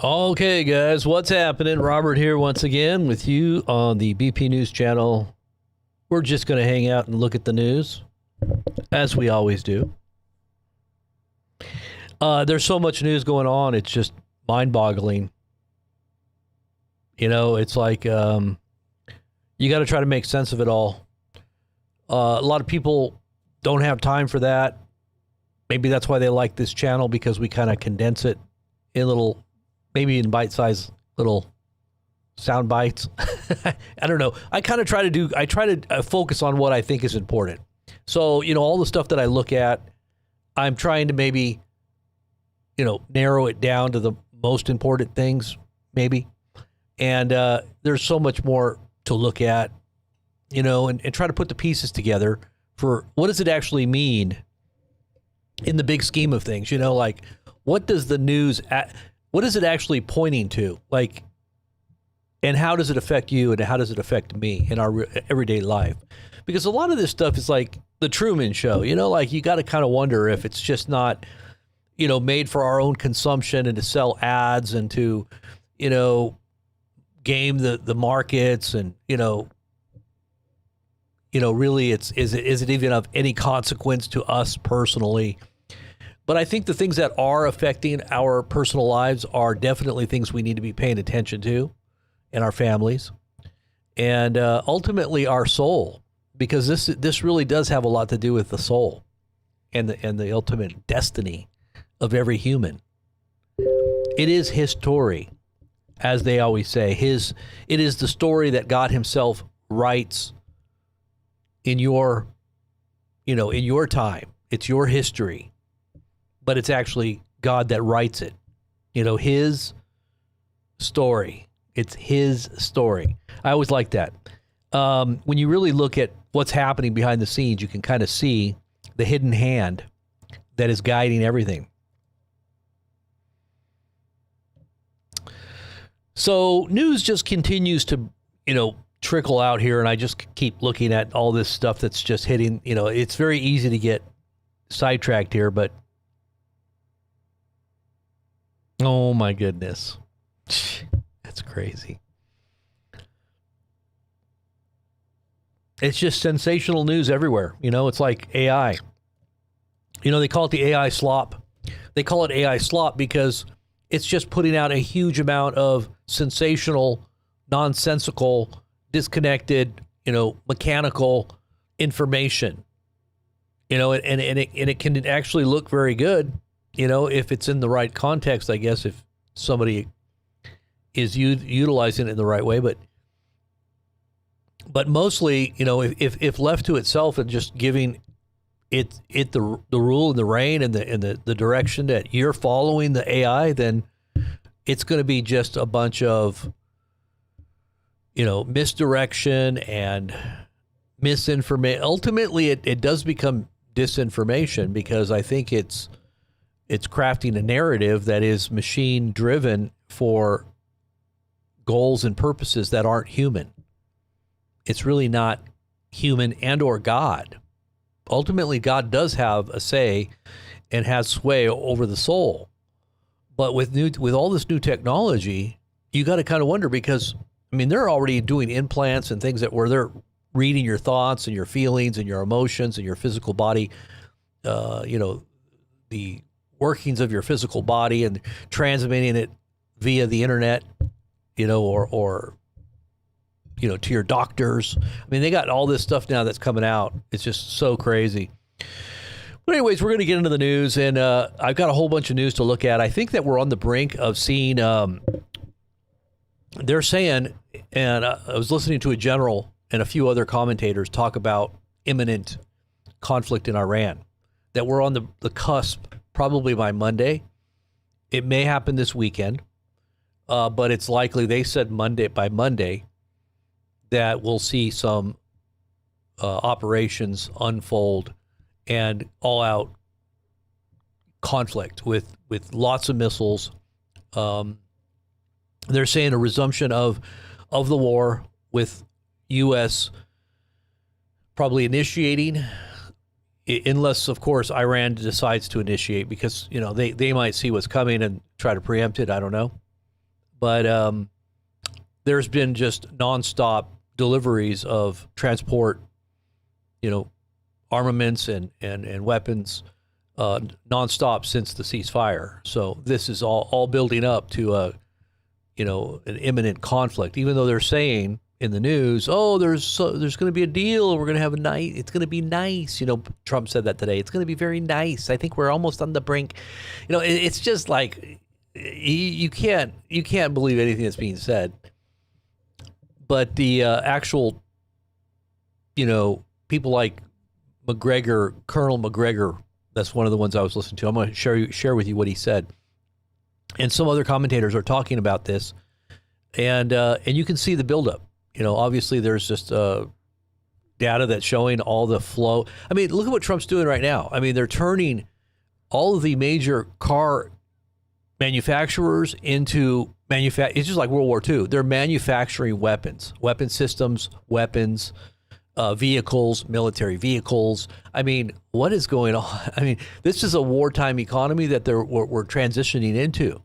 Okay, guys, what's happening? Robert here once again with you on the BP News channel. We're just going to hang out and look at the news, as we always do. There's so much news going on, it's just mind-boggling. You know, it's like you got to try to make sense of it all. A lot of people don't have time for that. Maybe that's why they like this channel, because we kind of condense it in little, maybe in bite-sized little sound bites. I don't know. I try to focus on what I think is important. So, you know, all the stuff that I look at, I'm trying to maybe, you know, narrow it down to the most important things, maybe. And there's so much more to look at, you know, and try to put the pieces together for what does it actually mean in the big scheme of things, you know, like what does the news, what is it actually pointing to? Like, and how does it affect you and how does it affect me in our everyday life? Because a lot of this stuff is like the Truman Show, you know, like you got to kind of wonder if it's just not, you know, made for our own consumption and to sell ads and to, you know, game the markets and, you know, really is it even of any consequence to us personally? But I think the things that are affecting our personal lives are definitely things we need to be paying attention to in our families and ultimately our soul, because this really does have a lot to do with the soul and the ultimate destiny of every human. It is his story, as they always say. It is the story that God himself writes in your, you know, in your time. It's your history, but it's actually God that writes it. You know, his story. It's his story. I always like that. When you really look at what's happening behind the scenes, you can kind of see the hidden hand that is guiding everything. So news just continues to, you know, trickle out here, and I just keep looking at all this stuff that's just hitting. You know, it's very easy to get sidetracked here, but oh my goodness, that's crazy. It's just sensational news everywhere. You know, it's like AI. You know, they call it the AI slop. They call it AI slop because it's just putting out a huge amount of sensational, nonsensical, disconnected, you know, mechanical information. You know, and it can actually look very good, you know, if it's in the right context, I guess, if somebody is utilizing it in the right way. But mostly, you know, if left to itself and just giving it the rule and the rein and the direction that you're following the AI, then it's going to be just a bunch of, you know, misdirection and misinformation. Ultimately, it does become disinformation, because I think it's crafting a narrative that is machine driven for goals and purposes that aren't human. It's really not human and or God. Ultimately, God does have a say and has sway over the soul. But with all this new technology, you got to kind of wonder, because I mean, they're already doing implants and things where they're reading your thoughts and your feelings and your emotions and your physical body, you know, the workings of your physical body, and transmitting it via the internet, you know, or you know, to your doctors. I mean, they got all this stuff now that's coming out. It's just so crazy. But anyways, we're going to get into the news, and I've got a whole bunch of news to look at. I think that we're on the brink of seeing, they're saying, and I was listening to a general and a few other commentators talk about imminent conflict in Iran, that we're on the cusp probably by Monday. It may happen this weekend, but it's likely, they said by Monday, that we'll see some operations unfold and all-out conflict with lots of missiles. They're saying a resumption of the war, with U.S. probably initiating, unless, of course, Iran decides to initiate, because, you know, they might see what's coming and try to preempt it. I don't know. But there's been just nonstop deliveries of transport, armaments and weapons nonstop since the ceasefire. So this is all building up to an imminent conflict, even though they're saying in the news, there's going to be a deal. We're going to have it's going to be nice. Trump said that today. It's going to be very nice. I think we're almost on the brink. It's just like you can't believe anything that's being said. But the actual, people like McGregor, Colonel McGregor, that's one of the ones I was listening to. I'm going to share with you what he said. And some other commentators are talking about this, and you can see the buildup. Obviously there's just data that's showing all the flow. I mean, look at what Trump's doing right now. I mean, they're turning all of the major car manufacturers into it's just like World War II. They're manufacturing weapon systems, weapons, vehicles, military vehicles. I mean, what is going on? I mean, this is a wartime economy that we're transitioning into,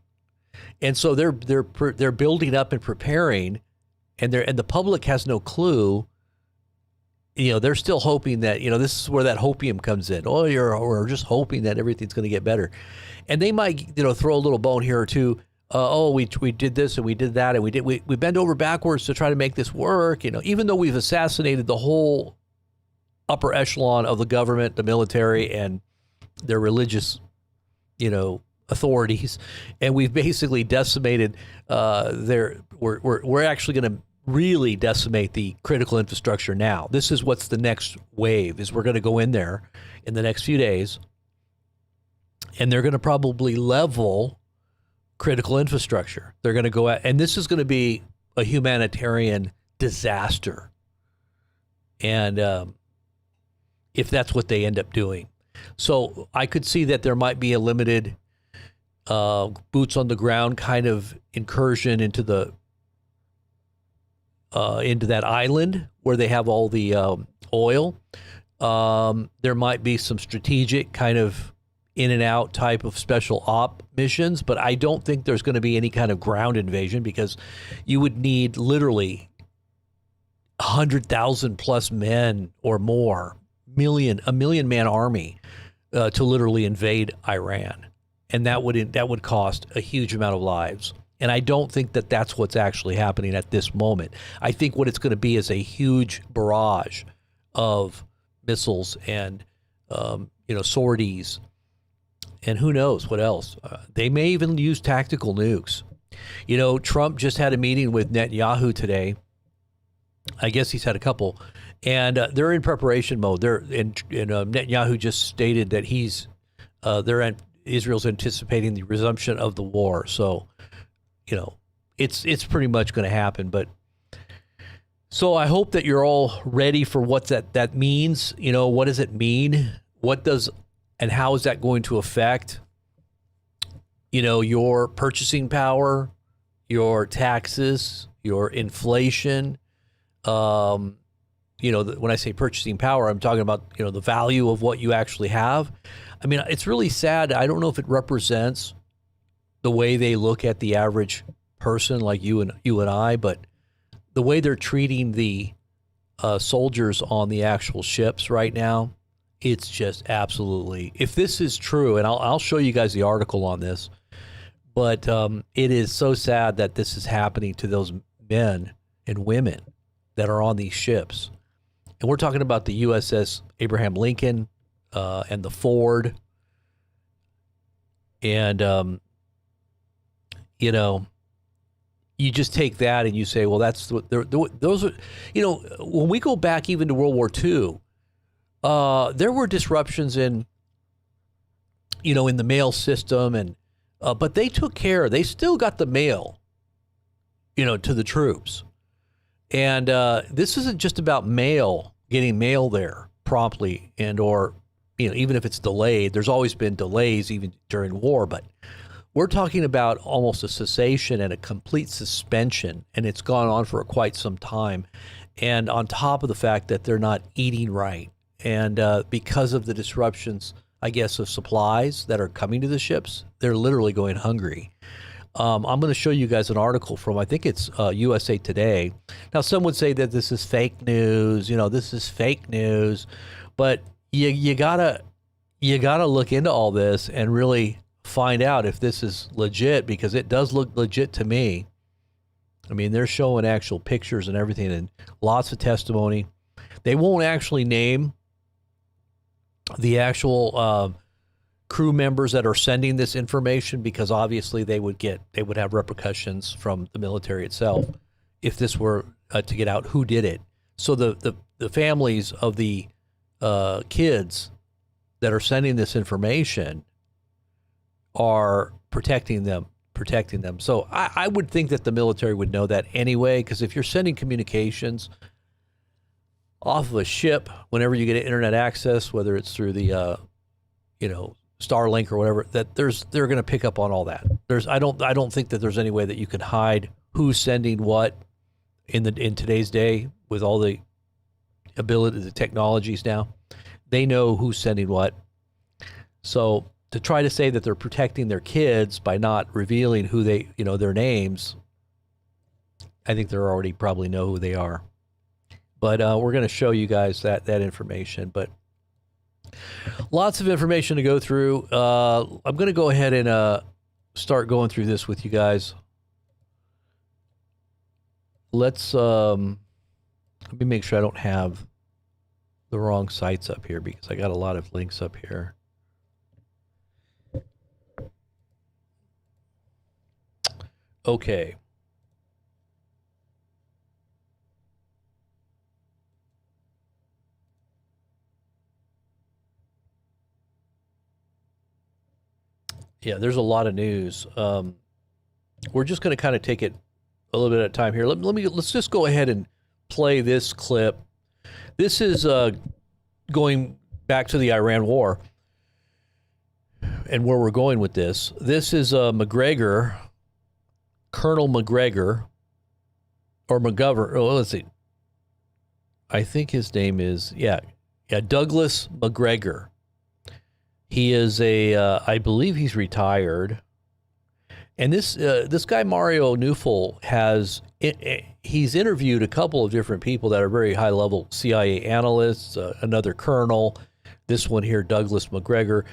and so they're building up and preparing, and the public has no clue. They're still hoping that this is where that hopium comes in. We're just hoping that everything's going to get better, and they might throw a little bone here or two. We did this and we did that and we bend over backwards to try to make this work. Even though we've assassinated the whole upper echelon of the government, the military, and their religious, authorities, and we've basically decimated we're actually going to really decimate the critical infrastructure now. This is what's the next wave, is we're going to go in there in the next few days, and they're going to probably level critical infrastructure. They're going to go out, and this is going to be a humanitarian disaster. And if that's what they end up doing. So I could see that there might be a limited boots on the ground kind of incursion into that island where they have all the oil. There might be some strategic kind of in and out type of special op missions, but I don't think there's going to be any kind of ground invasion, because you would need literally 100,000 plus men or more, a million man army to literally invade Iran, and that would cost a huge amount of lives. And I don't think that that's what's actually happening at this moment. I think what it's going to be is a huge barrage of missiles and sorties. And who knows what else? They may even use tactical nukes. Trump just had a meeting with Netanyahu today. I guess he's had a couple, and they're in preparation mode. Netanyahu just stated that Israel's anticipating the resumption of the war. So, it's pretty much going to happen. But so I hope that you're all ready for what that means. What does it mean? And how is that going to affect, your purchasing power, your taxes, your inflation? When I say purchasing power, I'm talking about, the value of what you actually have. I mean, it's really sad. I don't know if it represents the way they look at the average person like you and I, but the way they're treating the soldiers on the actual ships right now, it's just absolutely, if this is true, and I'll show you guys the article on this, but it is so sad that this is happening to those men and women that are on these ships. And we're talking about the USS Abraham Lincoln and the Ford. And, you just take that and you say, well, that's what those are, when we go back even to World War II, there were disruptions in the mail system, and but they took care. They still got the mail, to the troops. And this isn't just about getting mail there promptly, or even if it's delayed. There's always been delays even during war, but we're talking about almost a cessation and a complete suspension, and it's gone on for quite some time. And on top of the fact that they're not eating right. And because of the disruptions, I guess, of supplies that are coming to the ships, they're literally going hungry. I'm going to show you guys an article from, I think it's USA Today. Now, some would say that this is fake news. This is fake news, but you gotta look into all this and really find out if this is legit, because it does look legit to me. I mean, they're showing actual pictures and everything, and lots of testimony. They won't actually name the actual crew members that are sending this information, because obviously they would have repercussions from the military itself if this were to get out who did it. So the families of the kids that are sending this information are protecting them. So I would think that the military would know that anyway, because if you're sending communications off of a ship, whenever you get internet access, whether it's through the Starlink or whatever, that they're going to pick up on all that. I don't think that there's any way that you can hide who's sending what in today's day with all the ability, the technologies now. They know who's sending what. So to try to say that they're protecting their kids by not revealing who their names, I think they already probably know who they are. But we're going to show you guys that information. But lots of information to go through. I'm going to go ahead and start going through this with you guys. Let me make sure I don't have the wrong sites up here, because I got a lot of links up here. Okay. Yeah, there's a lot of news. We're just going to kind of take it a little bit at a time here. Let's just go ahead and play this clip. This is going back to the Iran war and where we're going with this. This is McGregor, Colonel McGregor, or McGovern. Oh, let's see. I think his name is Douglas McGregor. He is I believe he's retired. And this guy Mario Neufel he's interviewed a couple of different people that are very high level CIA analysts, another colonel, this one here, Douglas McGregor.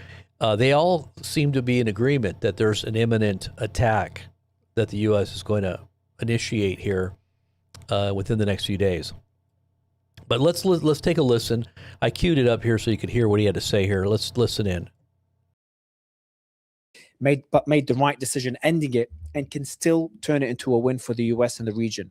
They all seem to be in agreement that there's an imminent attack that the U.S. is going to initiate here within the next few days. But let's take a listen. I queued it up here so you could hear what he had to say here. Let's listen in. Made the right decision ending it, and can still turn it into a win for the US and the region.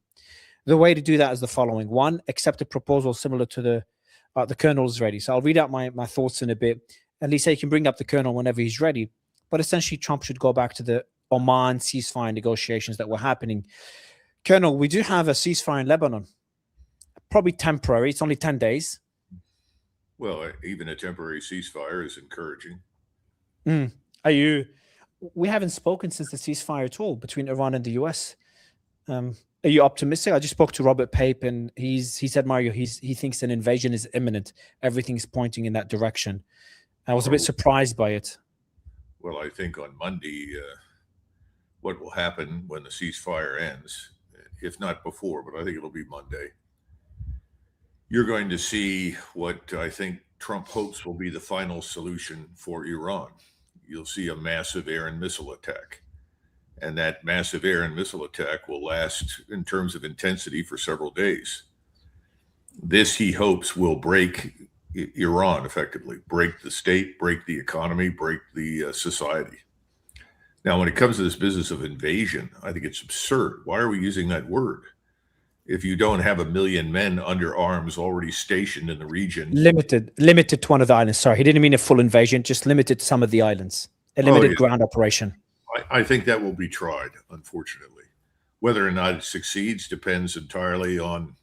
The way to do that is the following. One, accept a proposal similar to the colonel's ready. So I'll read out my thoughts in a bit. At least he can bring up the colonel whenever he's ready. But essentially, Trump should go back to the Oman ceasefire negotiations that were happening. Colonel, we do have a ceasefire in Lebanon. Probably temporary. It's only 10 days. Well, even a temporary ceasefire is encouraging. We haven't spoken since the ceasefire at all between Iran and the US. Are you optimistic? I just spoke to Robert Pape, and he said, Mario, he thinks an invasion is imminent. Everything's pointing in that direction. I was a bit surprised by it. Well, I think on Monday, what will happen when the ceasefire ends, if not before, but I think it'll be Monday, you're going to see what I think Trump hopes will be the final solution for Iran. You'll see a massive air and missile attack. And that massive air and missile attack will last in terms of intensity for several days. This, he hopes, will break Iran effectively, break the state, break the economy, break the society. Now, when it comes to this business of invasion, I think it's absurd. Why are we using that word? If you don't have 1 million men under arms already stationed in the region. Limited to one of the islands. Sorry, he didn't mean a full invasion, just limited to some of the islands. A limited ground operation. I think that will be tried, unfortunately. Whether or not it succeeds depends entirely on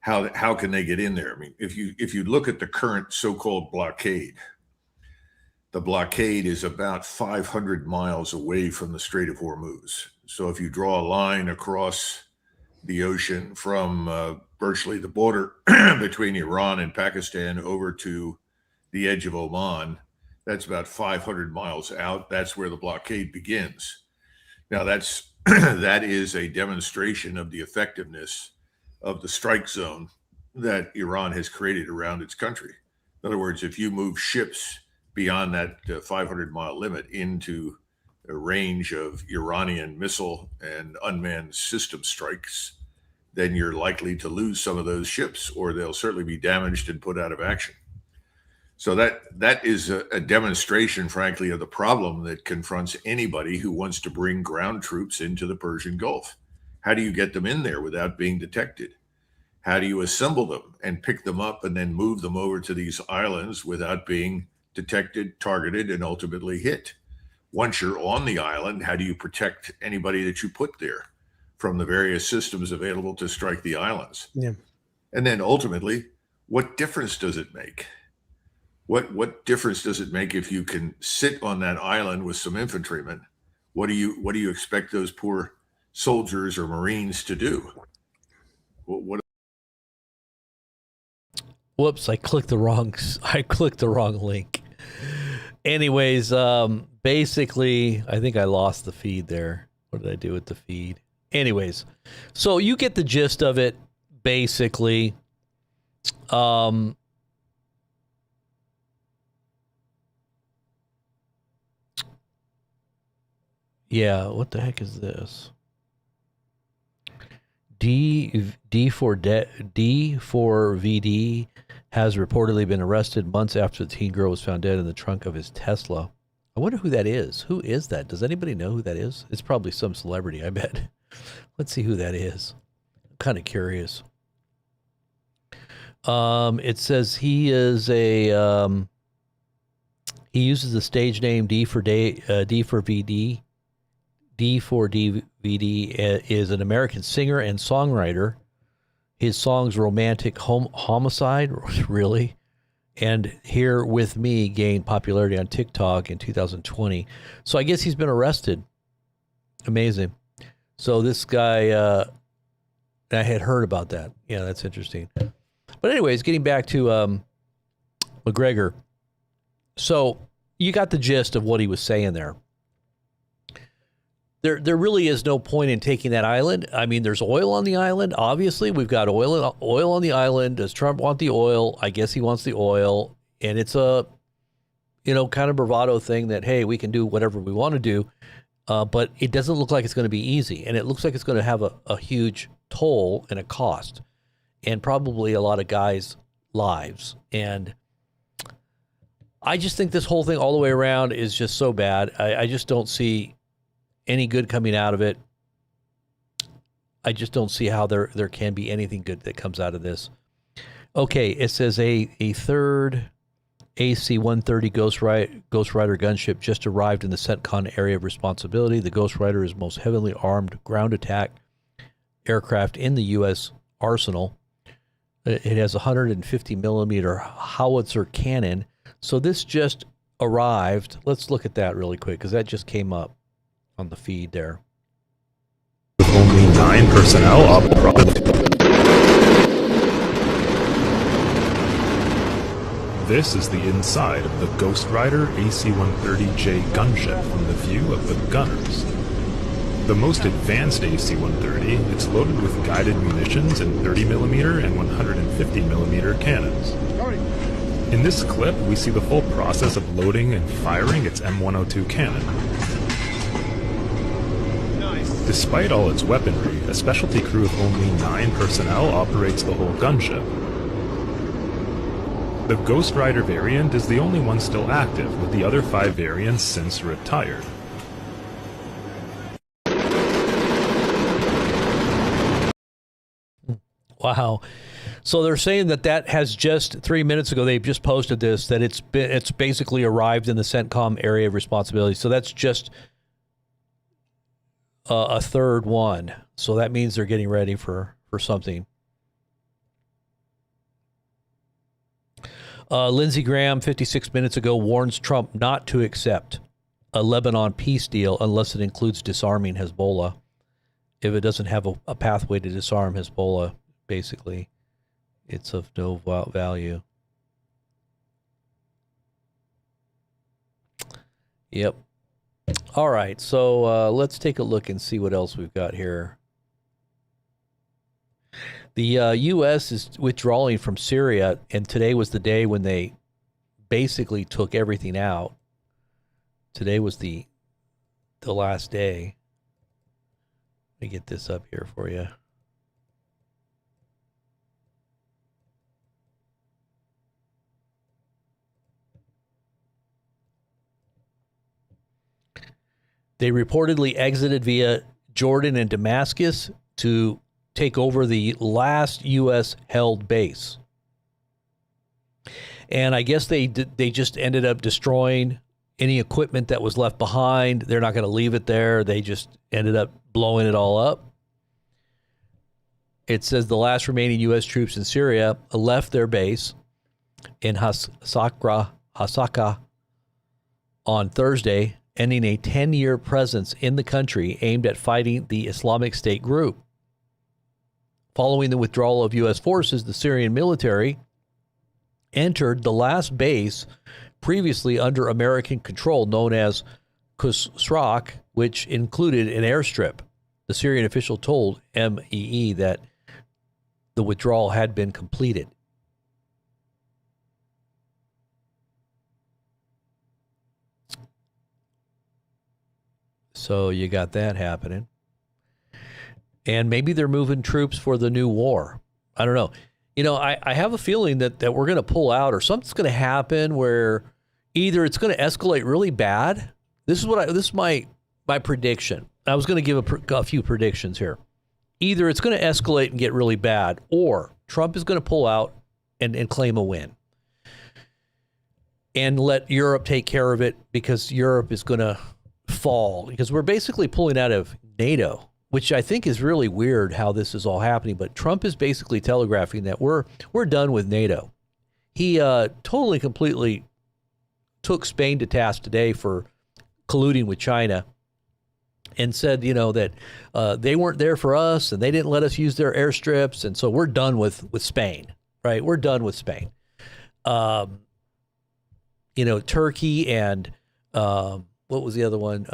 how can they get in there. I mean, if you look at the current so-called blockade, the blockade is about 500 miles away from the Strait of Hormuz. So if you draw a line across the ocean from virtually the border between Iran and Pakistan over to the edge of Oman, that's about 500 miles out. That's where the blockade begins. Now that's that is a demonstration of the effectiveness of the strike zone that Iran has created around its country. In other words, if you move ships beyond that 500-mile limit into a range of Iranian missile and unmanned system strikes, then you're likely to lose some of those ships, or they'll certainly be damaged and put out of action. So that is a demonstration, frankly, of the problem that confronts anybody who wants to bring ground troops into the Persian Gulf. How do you get them in there without being detected? How do you assemble them and pick them up and then move them over to these islands without being detected, targeted, and ultimately hit? Once you're on the island, how do you protect anybody that you put there from the various systems available to strike the islands? Yeah. And then ultimately, what difference does it make? What difference does it make if you can sit on that island with some infantrymen? What do you expect those poor soldiers or Marines to do? What? Whoops! I clicked the wrong link. Anyways, basically, I think I lost the feed there. What did I do with the feed? Anyways, so you get the gist of it. Basically, yeah, what the heck is this? D4VD has reportedly been arrested months after the teen girl was found dead in the trunk of his Tesla. I wonder who that is. Who is that? Does anybody know who that is? It's probably some celebrity, I bet. Let's see who that is. I'm kind of curious. It says he is a he uses the stage name D4VD. D4DVD is an American singer and songwriter. His songs Romantic Homicide, really, and Here With Me gained popularity on TikTok in 2020. So I guess he's been arrested. Amazing. So this guy, I had heard about that. Yeah, that's interesting. But anyways, getting back to McGregor. So you got the gist of what he was saying there. There really is no point in taking that island. I mean, there's oil on the island. Obviously, we've got oil on the island. Does Trump want the oil? I guess he wants the oil. And it's a, kind of bravado thing that, hey, we can do whatever we want to do. But it doesn't look like it's going to be easy. And it looks like it's going to have a huge toll and a cost. And probably a lot of guys' lives. And I just think this whole thing all the way around is just so bad. I just don't see any good coming out of it. I just don't see how there can be anything good that comes out of this. Okay, it says a third AC-130 Ghost Rider gunship just arrived in the CENTCOM area of responsibility. The Ghost Rider is most heavily armed ground attack aircraft in the U.S. arsenal. It has a 150 millimeter howitzer cannon. So this just arrived. Let's look at that really quick because that just came up on the feed there. With only 9 personnel This is the inside of the Ghost Rider AC-130J gunship from the view of the gunners. The most advanced AC-130, it's loaded with guided munitions and 30mm and 150mm cannons. In this clip, we see the full process of loading and firing its M102 cannon. Despite all its weaponry, a specialty crew of only 9 personnel operates the whole gunship. The Ghost Rider variant is the only one still active, with the other 5 variants since retired. Wow. So they're saying that has just 3 minutes ago, they've just posted this, that it's basically arrived in the CENTCOM area of responsibility. So that's just a third one. So that means they're getting ready for something. Lindsey Graham, 56 minutes ago, warns Trump not to accept a Lebanon peace deal unless it includes disarming Hezbollah. If it doesn't have a pathway to disarm Hezbollah, basically, it's of no value. Yep. All right, so let's take a look and see what else we've got here. The U.S. is withdrawing from Syria, and today was the day when they basically took everything out. Today was the last day. Let me get this up here for you. They reportedly exited via Jordan and Damascus to take over the last U.S. held base. And I guess they just ended up destroying any equipment that was left behind. They're not going to leave it there. They just ended up blowing it all up. It says the last remaining U.S. troops in Syria left their base in Hasaka on Thursday, ending a 10-year presence in the country aimed at fighting the Islamic State group. Following the withdrawal of U.S. forces, the Syrian military entered the last base previously under American control, known as Qusrak, which included an airstrip. The Syrian official told MEE that the withdrawal had been completed. So you got that happening. And maybe they're moving troops for the new war. I don't know. You know, I have a feeling that we're going to pull out, or something's going to happen where either it's going to escalate really bad. This is my prediction. I was going to give a few predictions here. Either it's going to escalate and get really bad, or Trump is going to pull out and claim a win and let Europe take care of it, because Europe is going to fall, because we're basically pulling out of NATO, which I think is really weird how this is all happening. But Trump is basically telegraphing that we're done with NATO. He totally, completely took Spain to task today for colluding with China and said, you know, that they weren't there for us and they didn't let us use their airstrips. And so we're done with Spain, right? We're done with Spain. You know, Turkey and what was the other one?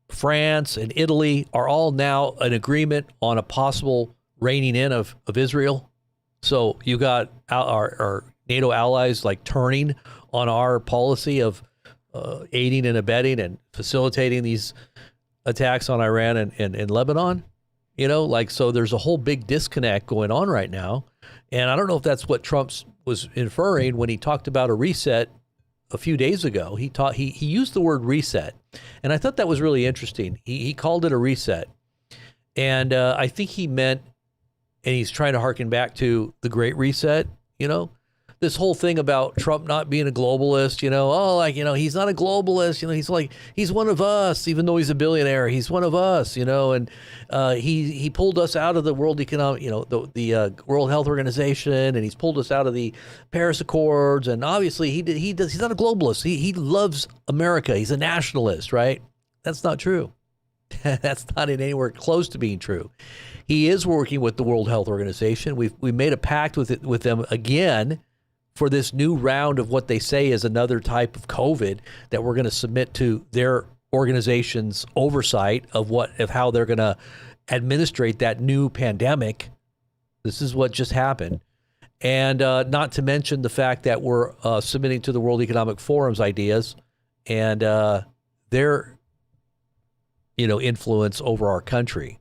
France and Italy are all now in agreement on a possible reining in of Israel. So you got our NATO allies like turning on our policy of aiding and abetting and facilitating these attacks on Iran and Lebanon. You know, like, so there's a whole big disconnect going on right now. And I don't know if that's what Trump was inferring when he talked about a reset a few days ago. He used the word reset, and I thought that was really interesting. He called it a reset, and I think he meant, and he's trying to harken back to the Great Reset. You know, this whole thing about Trump not being a globalist. You know, oh, like, you know, he's not a globalist. You know, he's one of us, even though he's a billionaire. He's one of us. You know, and he pulled us out of the World Economic, you know, the World Health Organization, and he's pulled us out of the Paris Accords. And obviously, he's not a globalist. He loves America. He's a nationalist, right? That's not true. That's not in anywhere close to being true. He is working with the World Health Organization. We made a pact with them again for this new round of what they say is another type of COVID that we're going to submit to their organization's oversight of how they're going to administrate that new pandemic. This is what just happened. And not to mention the fact that we're submitting to the World Economic Forum's ideas and their, you know, influence over our country.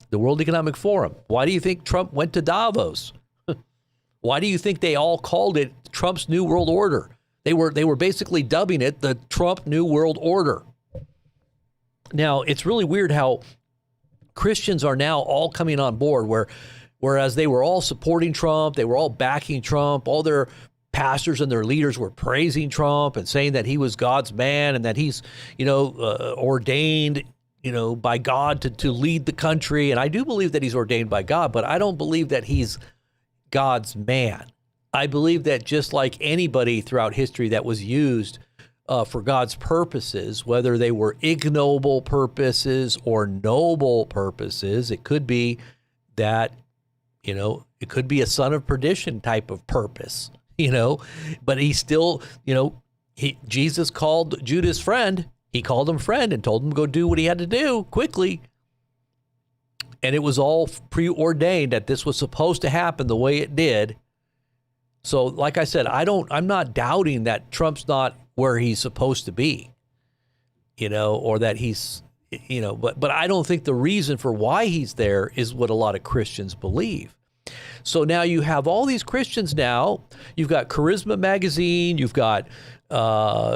The World Economic Forum. Why do you think Trump went to Davos? Why do you think they all called it Trump's New World Order? They were basically dubbing it the Trump New World Order. Now, it's really weird how Christians are now all coming on board, whereas they were all supporting Trump, they were all backing Trump, all their pastors and their leaders were praising Trump and saying that he was God's man and that he's, you know, ordained, you know, by God to lead the country. And I do believe that he's ordained by God, but I don't believe that he's God's man. I believe that just like anybody throughout history that was used for God's purposes, whether they were ignoble purposes or noble purposes, it could be that, you know, it could be a son of perdition type of purpose, you know, but he still, you know, Jesus called Judas friend. He called him friend and told him to go do what he had to do quickly. And it was all preordained that this was supposed to happen the way it did. So, like I said, I'm not doubting that Trump's not where he's supposed to be, or that he's, but I don't think the reason for why he's there is what a lot of Christians believe. So now you have all these Christians now. You've got Charisma Magazine. You got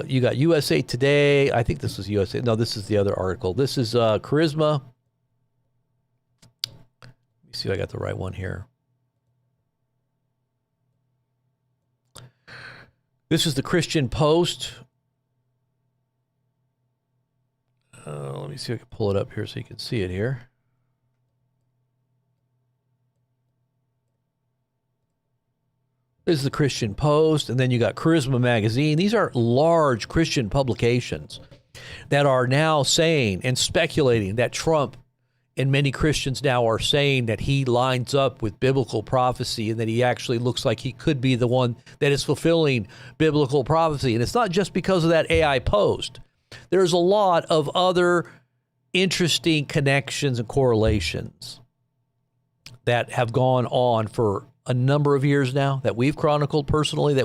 USA Today. I think this is USA. No, this is the other article. This is Charisma. Let me see if I got the right one here. This is the Christian Post. Let me see if I can pull it up here so you can see it here. This is the Christian Post, and then you got Charisma Magazine. These are large Christian publications that are now saying and speculating that Trump, and many Christians now are saying that he lines up with biblical prophecy and that he actually looks like he could be the one that is fulfilling biblical prophecy. And it's not just because of that AI post. There's a lot of other interesting connections and correlations that have gone on for a number of years now that we've chronicled personally,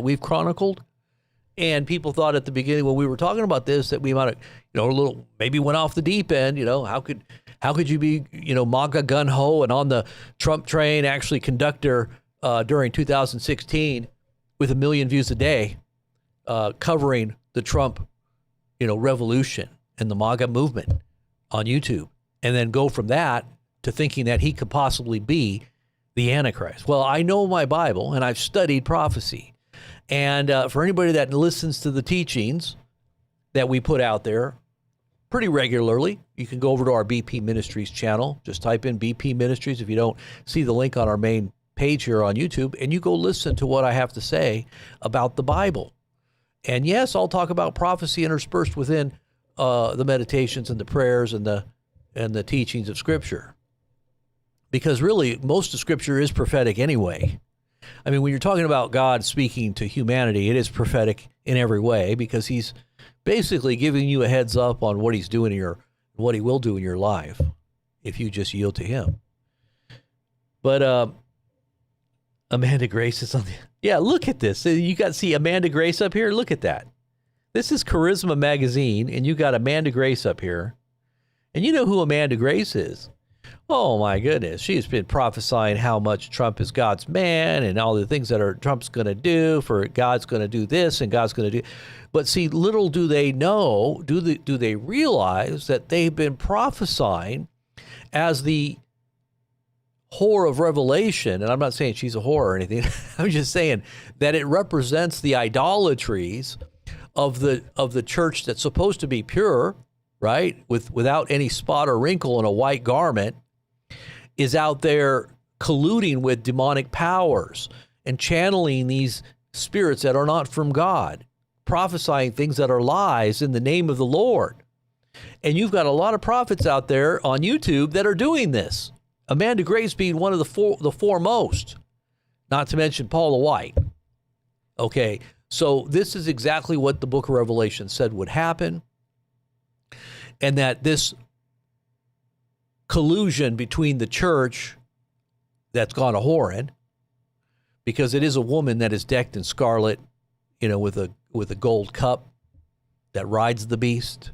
And people thought at the beginning when we were talking about this that we might have, maybe went off the deep end. How could you be, MAGA gun ho and on the Trump train, actually conductor during 2016 with 1 million views a day, covering the Trump, revolution and the MAGA movement on YouTube, and then go from that to thinking that he could possibly be the Antichrist. Well, I know my Bible and I've studied prophecy. And for anybody that listens to the teachings that we put out there pretty regularly, you can go over to our BP Ministries channel. Just type in BP Ministries if you don't see the link on our main page here on YouTube, and you go listen to what I have to say about the Bible. And yes, I'll talk about prophecy interspersed within the meditations and the prayers and the teachings of Scripture. Because really, most of Scripture is prophetic anyway. I mean, when you're talking about God speaking to humanity, it is prophetic in every way because he's basically giving you a heads up on what he's doing in what he will do in your life if you just yield to him. But Amanda Grace is on the... Yeah, look at this. You got to see Amanda Grace up here? Look at that. This is Charisma Magazine, and you got Amanda Grace up here. And you know who Amanda Grace is. Oh, my goodness. She's been prophesying how much Trump is God's man and all the things that Trump's going to do for God's going to do this and God's going to do. But see, little do they know, do they realize that they've been prophesying as the whore of Revelation. And I'm not saying she's a whore or anything. I'm just saying that it represents the idolatries of the church that's supposed to be pure, right? Without any spot or wrinkle in a white garment, is out there colluding with demonic powers and channeling these spirits that are not from God, prophesying things that are lies in the name of the Lord. And you've got a lot of prophets out there on YouTube that are doing this. Amanda Grace being one of the foremost, not to mention Paula White. Okay, so this is exactly what the book of Revelation said would happen, and that this collusion between the church that's gone a whoring, because it is a woman that is decked in scarlet, with a gold cup that rides the beast,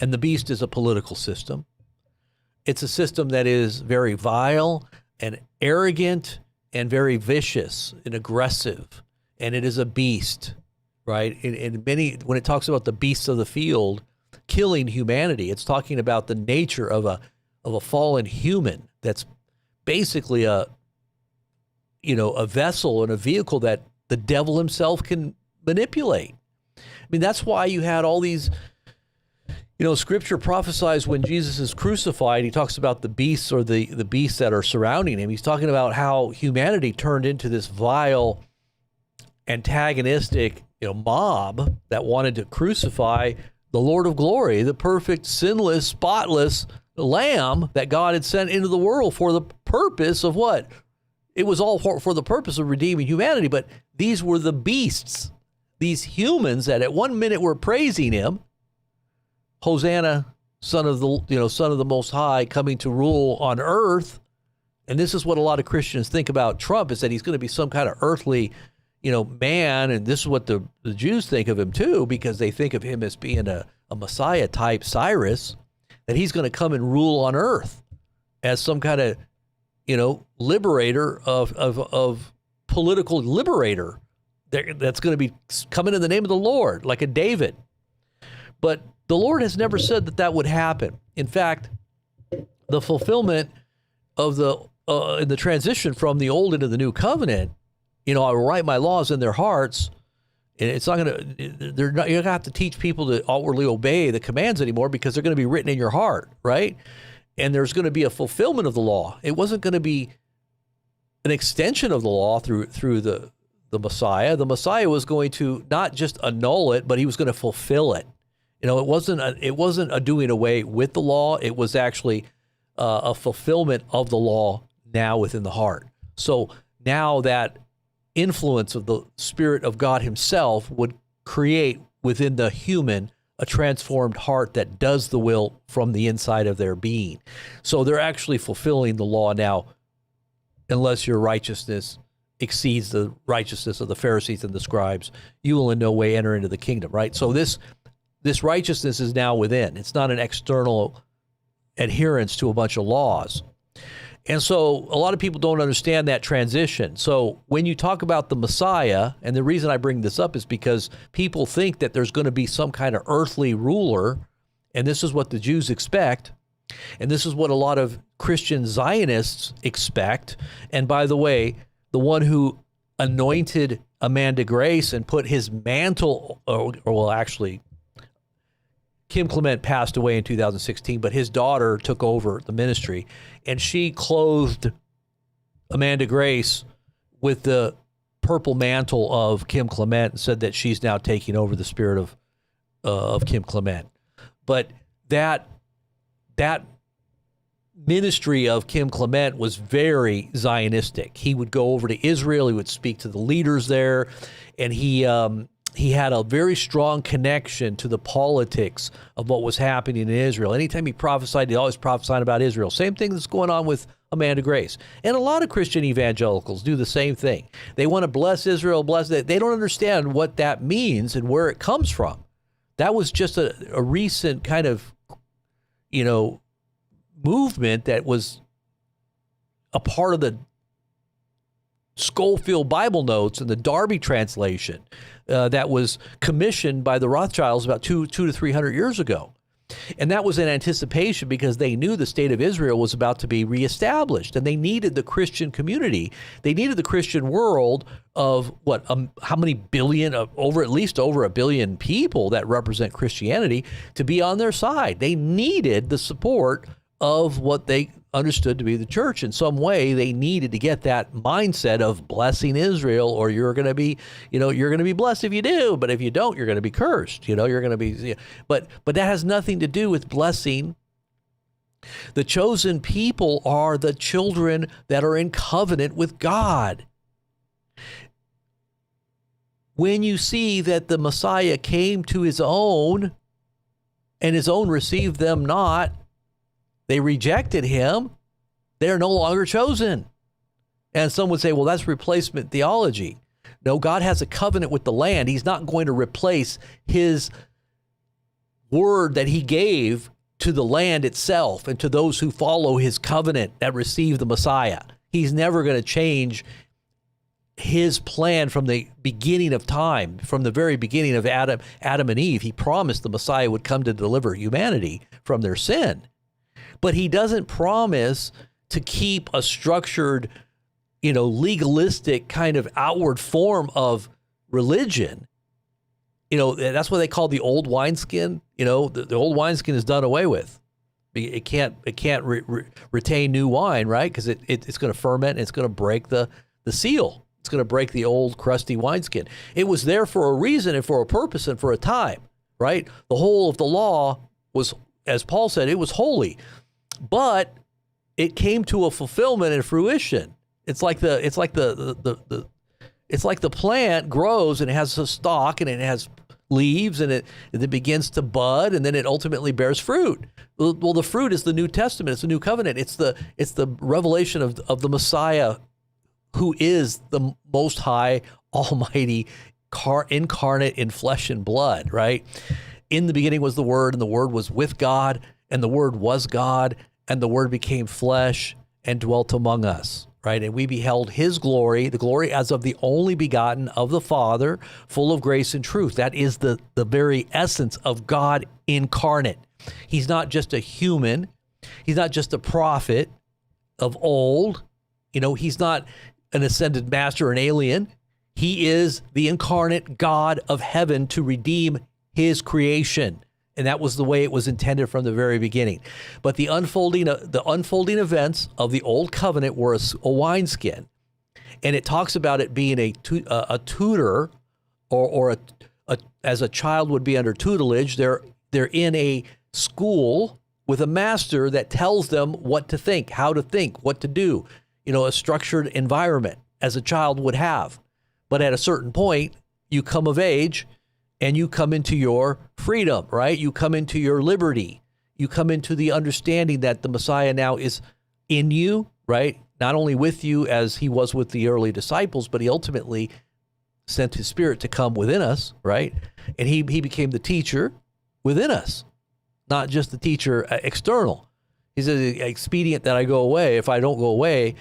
and the beast is a political system. It's a system that is very vile and arrogant and very vicious and aggressive, and it is a beast, right? When it talks about the beasts of the field killing humanity, it's talking about the nature of a fallen human that's basically a vessel and a vehicle that the devil himself can manipulate. I mean, that's why you had all these, Scripture prophesies when Jesus is crucified. He talks about the beasts or the beasts that are surrounding him. He's talking about how humanity turned into this vile, antagonistic, mob that wanted to crucify the Lord of glory, the perfect, sinless, spotless Lamb that God had sent into the world for the purpose of what? It was all for the purpose of redeeming humanity, but these were the beasts, these humans that at one minute were praising him, Hosanna, son of the Most High, coming to rule on earth. And this is what a lot of Christians think about Trump, is that he's going to be some kind of earthly, man. And this is what the Jews think of him too, because they think of him as being a Messiah type Cyrus, that he's going to come and rule on earth as some kind of, liberator of political liberator that's going to be coming in the name of the Lord, like a David. But the Lord has never said that would happen. In fact, the fulfillment of in the transition from the old into the new covenant, I will write my laws in their hearts. And it's not going to, you're not going to have to teach people to outwardly obey the commands anymore, because they're going to be written in your heart, right? And there's going to be a fulfillment of the law. It wasn't going to be an extension of the law through the Messiah. The Messiah was going to not just annul it, but he was going to fulfill it. It wasn't a doing away with the law. It was actually a fulfillment of the law now within the heart. So now that influence of the Spirit of God himself would create within the human a transformed heart that does the will from the inside of their being. So they're actually fulfilling the law now, unless your righteousness exceeds the righteousness of the Pharisees and the scribes, you will in no way enter into the kingdom, right? So this righteousness is now within. It's not an external adherence to a bunch of laws. And so a lot of people don't understand that transition. So when you talk about the Messiah, and the reason I bring this up is because people think that there's going to be some kind of earthly ruler, and this is what the Jews expect, and this is what a lot of Christian Zionists expect. And by the way, the one who anointed Amanda Grace and put his mantle, actually, Kim Clement passed away in 2016, but his daughter took over the ministry, and she clothed Amanda Grace with the purple mantle of Kim Clement and said that she's now taking over the spirit of Kim Clement. But that ministry of Kim Clement was very Zionistic. He would go over to Israel, he would speak to the leaders there, and he had a very strong connection to the politics of what was happening in Israel. Anytime he prophesied, he always prophesied about Israel. Same thing that's going on with Amanda Grace. And a lot of Christian evangelicals do the same thing. They want to bless Israel, bless that. They don't understand what that means and where it comes from. That was just a recent kind of, movement that was a part of the Schofield Bible Notes and the Darby translation that was commissioned by the Rothschilds about 200 to 300 years ago. And that was in anticipation because they knew the state of Israel was about to be reestablished, and they needed the Christian community. They needed the Christian world of how many billion, at least over a billion people that represent Christianity to be on their side. They needed the support of what they understood to be the church. In some way, they needed to get that mindset of blessing Israel, or you're going to be, you're going to be blessed if you do, but if you don't, you're going to be cursed. You're going to be, but that has nothing to do with blessing. The chosen people are the children that are in covenant with God. When you see that the Messiah came to his own, and his own received them not, they rejected him, they're no longer chosen. And some would say, well, that's replacement theology. No, God has a covenant with the land. He's not going to replace his word that he gave to the land itself and to those who follow his covenant that receive the Messiah. He's never going to change his plan from the beginning of time, from the very beginning of Adam and Eve. He promised the Messiah would come to deliver humanity from their sin. But he doesn't promise to keep a structured, legalistic kind of outward form of religion. That's what they call the old wineskin. The old wineskin is done away with. It can't retain new wine, right? Because it's going to ferment and it's going to break the seal. It's going to break the old crusty wineskin. It was there for a reason and for a purpose and for a time, right? The whole of the law was, as Paul said, it was holy. But it came to a fulfillment and fruition. It's like the plant grows and it has a stalk and it has leaves, and it begins to bud, and then it ultimately bears fruit. Well, the fruit is the New Testament. It's the New Covenant. It's the revelation of the Messiah, who is the Most High, Almighty, incarnate in flesh and blood, right? In the beginning was the Word, and the Word was with God, and the Word was God, and the Word became flesh and dwelt among us, right? And we beheld his glory, the glory as of the only begotten of the Father, full of grace and truth. That is the very essence of God incarnate. He's not just a human. He's not just a prophet of old. He's not an ascended master, an alien. He is the incarnate God of heaven to redeem his creation. And that was the way it was intended from the very beginning. But the unfolding events of the old covenant were a wineskin. And it talks about it being a tutor, or as a child would be under tutelage. They're in a school with a master that tells them what to think, how to think, what to do, a structured environment as a child would have. But at a certain point, you come of age and you come into your freedom, right? You come into your liberty. You come into the understanding that the Messiah now is in you, right? Not only with you as he was with the early disciples, but he ultimately sent his Spirit to come within us, right? And he became the teacher within us, not just the teacher external. He said, it's expedient that I go away. If I don't go away,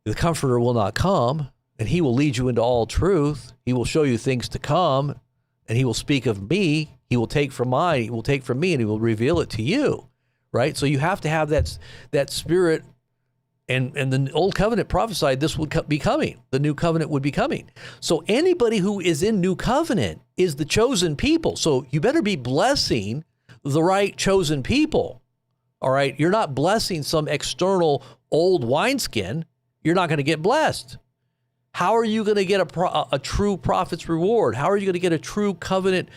the Comforter will not come, and he will lead you into all truth. He will show you things to come, and he will speak of me. He will take from mine. He will take from me, and he will reveal it to you, right? So you have to have that Spirit. And the old covenant prophesied this would be coming. The new covenant would be coming. So anybody who is in new covenant is the chosen people. So you better be blessing the right chosen people. All right. You're not blessing some external old wineskin. You're not going to get blessed. How are you going to get a true prophet's reward? How are you going to get a true covenant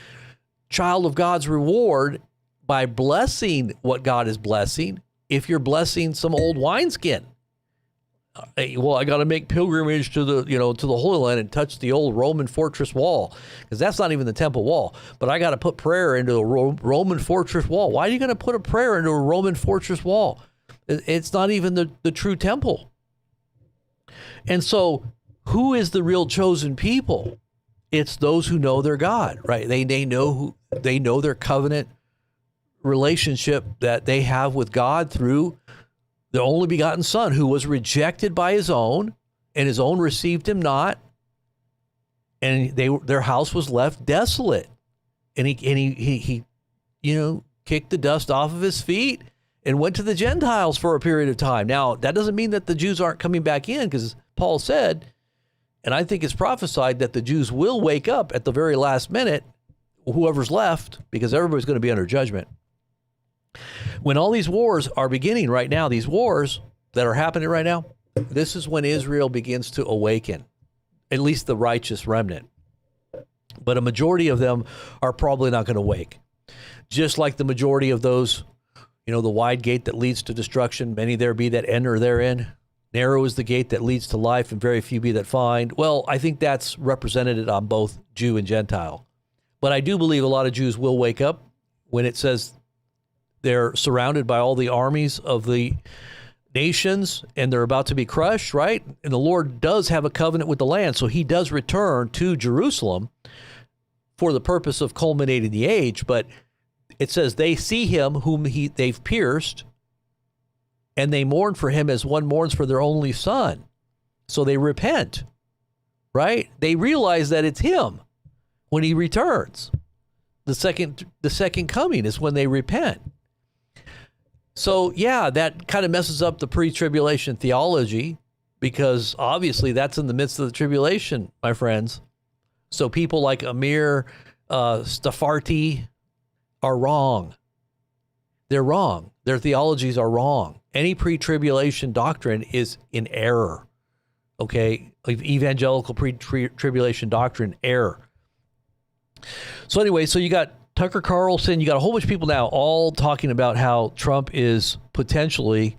child of God's reward? By blessing what God is blessing. If you're blessing some old wineskin. Well, I got to make pilgrimage to the Holy Land and touch the old Roman fortress wall, because that's not even the temple wall. But I got to put prayer into a Roman fortress wall. Why are you going to put a prayer into a Roman fortress wall? It's not even the true temple. And so, who is the real chosen people? It's those who know their God, right? They know their covenant relationship that they have with God through the only begotten Son, who was rejected by his own, and his own received him not, and their house was left desolate. And he kicked the dust off of his feet and went to the Gentiles for a period of time. Now, that doesn't mean that the Jews aren't coming back in, because Paul said, and I think it's prophesied, that the Jews will wake up at the very last minute, whoever's left, because everybody's going to be under judgment. When all these wars are beginning right now, these wars that are happening right now, this is when Israel begins to awaken, at least the righteous remnant. But a majority of them are probably not going to wake. Just like the majority of those, the wide gate that leads to destruction, many there be that enter therein. Narrow is the gate that leads to life, and very few be that find. Well, I think that's represented on both Jew and Gentile. But I do believe a lot of Jews will wake up when it says they're surrounded by all the armies of the nations, and they're about to be crushed, right? And the Lord does have a covenant with the land, so he does return to Jerusalem for the purpose of culminating the age. But it says they see him whom they've pierced, and they mourn for him as one mourns for their only son. So they repent, right? They realize that it's him when he returns. The second coming is when they repent. So, yeah, that kind of messes up the pre-tribulation theology, because obviously that's in the midst of the tribulation, my friends. So people like Amir Stafarti are wrong. They're wrong. Their theologies are wrong. Any pre-tribulation doctrine is in error. Okay? Evangelical pre-tribulation doctrine, error. So anyway, so you got Tucker Carlson, you got a whole bunch of people now all talking about how Trump is potentially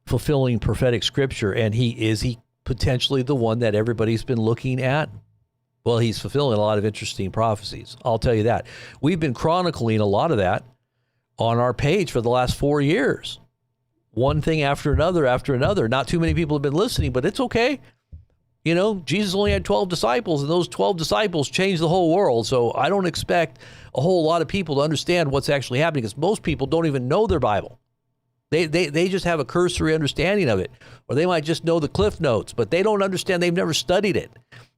fulfilling prophetic scripture, and he potentially the one that everybody's been looking at? Well, he's fulfilling a lot of interesting prophecies. I'll tell you that. We've been chronicling a lot of that on our page for the last 4 years. One thing after another after another. Not too many people have been listening, but it's okay. You know, Jesus only had 12 disciples, and those 12 disciples changed the whole world. So I don't expect a whole lot of people to understand what's actually happening, because most people don't even know their Bible. They just have a cursory understanding of it, or they might just know the cliff notes, but they don't understand. They've never studied it.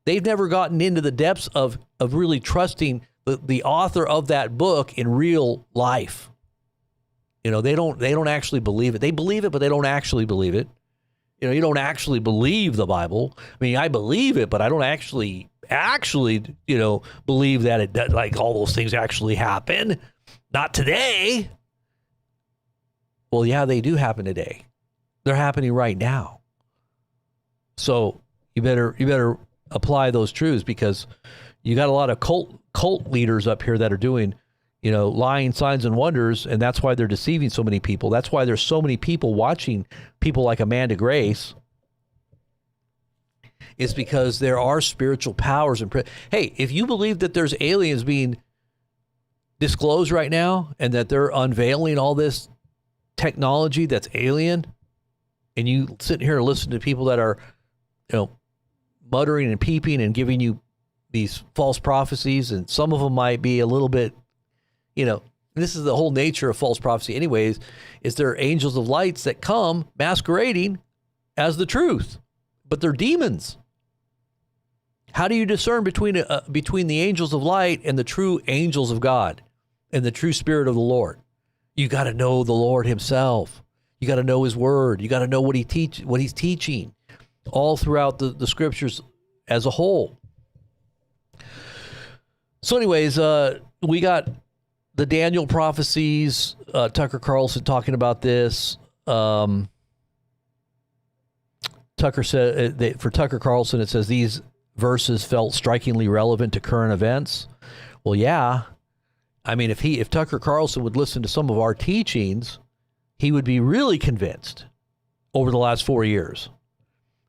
They've never gotten into the depths of really trusting the author of that book in real life. You know, they don't actually believe it. They believe it, but they don't actually believe it. You know, you don't actually believe the Bible. I mean, I believe it, but I don't actually, you know, believe that like all those things actually happen. Not today. Well, yeah, they do happen today. They're happening right now. So you better apply those truths, because you got a lot of cult leaders up here that are doing, you know, lying signs and wonders, and that's why they're deceiving so many people. That's why there's so many people watching people like Amanda Grace. It's because there are spiritual powers. Hey, if you believe that there's aliens being disclosed right now, and that they're unveiling all this technology that's alien, and you sit here and listen to people that are, you know, muttering and peeping and giving you these false prophecies, and some of them might be a little bit, you know, this is the whole nature of false prophecy anyways, is there are angels of lights that come masquerading as the truth, but they're demons. How do you discern between the angels of light and the true angels of God and the true spirit of the Lord? You got to know the Lord himself. You got to know his word. You got to know what he's teaching all throughout the scriptures as a whole. So anyways, we got the Daniel prophecies, Tucker Carlson talking about this. Tucker said, for Tucker Carlson, it says these verses felt strikingly relevant to current events. Well, yeah. I mean, if Tucker Carlson would listen to some of our teachings, he would be really convinced over the last 4 years.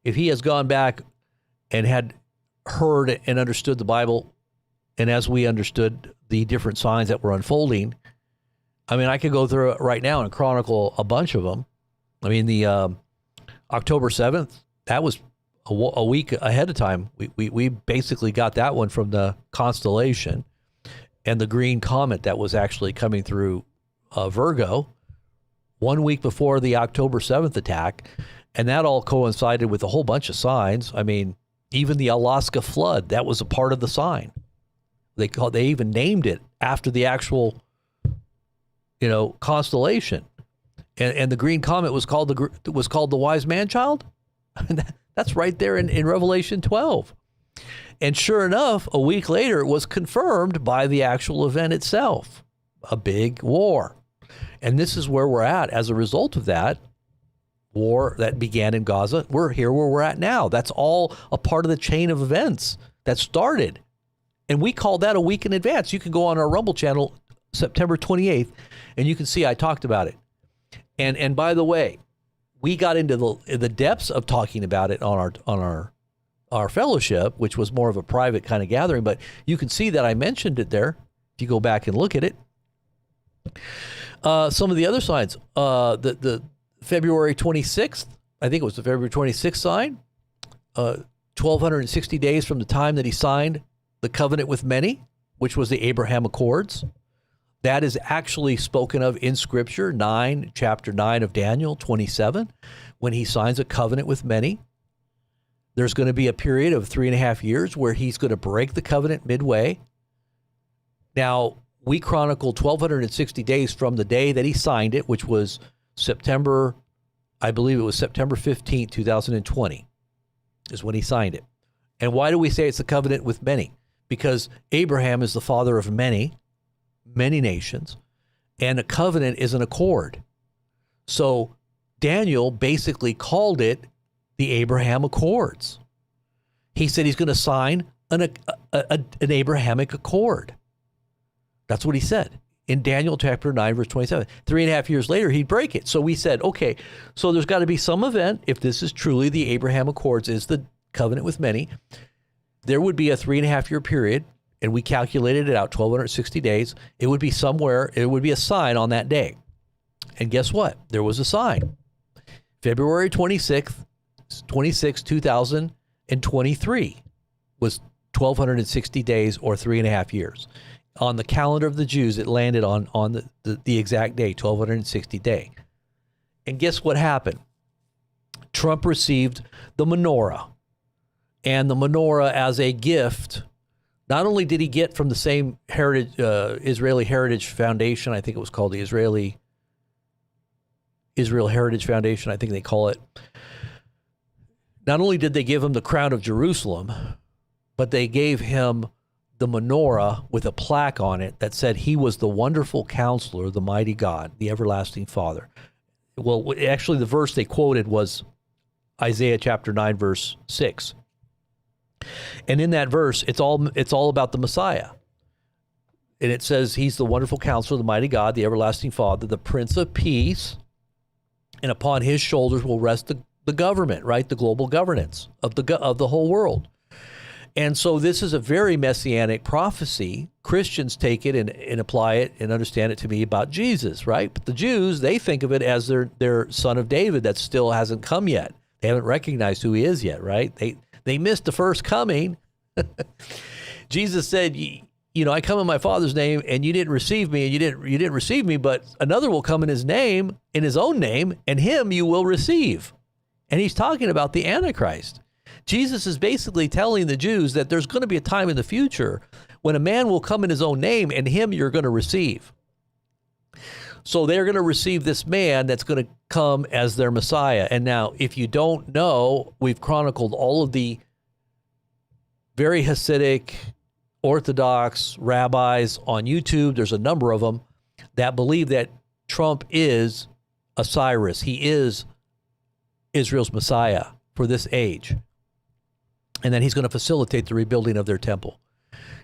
If he has gone back and had heard and understood the Bible, and as we understood the different signs that were unfolding, I mean, I could go through it right now and chronicle a bunch of them. I mean, the October 7th, that was a week ahead of time. We basically got that one from the constellation, and the green comet that was actually coming through Virgo 1 week before the October 7th attack. And that all coincided with a whole bunch of signs. I mean, even the Alaska flood, that was a part of the sign. They even named it after the actual, you know, constellation. And the green comet was called the wise man child. That's right there in Revelation 12. And sure enough, a week later, it was confirmed by the actual event itself, a big war. And this is where we're at as a result of that war that began in Gaza. We're here where we're at now. That's all a part of the chain of events that started. And we called that a week in advance. You can go on our Rumble channel, September 28th, and you can see I talked about it. And by the way, we got into the depths of talking about it on our fellowship, which was more of a private kind of gathering, but you can see that I mentioned it there if you go back and look at it. Some of the other signs, the February 26th, I think it was the February 26th sign, 1,260 days from the time that he signed the covenant with many, which was the Abraham Accords. That is actually spoken of in Scripture, chapter 9 of Daniel 27, when he signs a covenant with many. There's going to be a period of 3.5 years where he's going to break the covenant midway. Now, we chronicled 1,260 days from the day that he signed it, which was September 15th, 2020, is when he signed it. And why do we say it's a covenant with many? Because Abraham is the father of many nations, and a covenant is an accord. So Daniel basically called it the Abraham Accords. He said he's going to sign an Abrahamic accord. That's what he said in Daniel chapter 9, verse 27. 3.5 years later, he'd break it. So we said, okay, so there's got to be some event, if this is truly the Abraham Accords, is the covenant with many. there would be a 3.5-year period, and we calculated it out 1,260 days. It would be somewhere, it would be a sign on that day. And guess what? There was a sign. February 26th, 2023 was 1,260 days or 3.5 years. On the calendar of the Jews, it landed on the exact day, 1,260 day. And guess what happened? Trump received the menorah. And the menorah as a gift, not only did he get from the same Israeli Heritage Foundation, I think it was called the Israel Heritage Foundation, I think they call it. Not only did they give him the crown of Jerusalem, but they gave him the menorah with a plaque on it that said he was the wonderful counselor, the mighty God, the everlasting Father. Well, actually, the verse they quoted was Isaiah chapter 9, verse 6. And in that verse, it's all about the Messiah. And it says he's the wonderful counselor, the mighty God, the everlasting Father, the Prince of Peace, and upon his shoulders will rest the government, right? The global governance of the whole world. And so this is a very messianic prophecy. Christians take it and apply it and understand it to be about Jesus, right? But the Jews, they think of it as their son of David that still hasn't come yet. They haven't recognized who he is yet, right? They missed the first coming. Jesus said, I come in my Father's name, and you didn't receive me, and you didn't receive me, but another will come in his name, in his own name, and him you will receive. And he's talking about the Antichrist. Jesus is basically telling the Jews that there's going to be a time in the future when a man will come in his own name, and him you're going to receive. So they're going to receive this man that's going to come as their Messiah. And now, if you don't know, we've chronicled all of the very Hasidic, Orthodox rabbis on YouTube. There's a number of them that believe that Trump is Osiris. He is Israel's Messiah for this age. And then he's going to facilitate the rebuilding of their temple.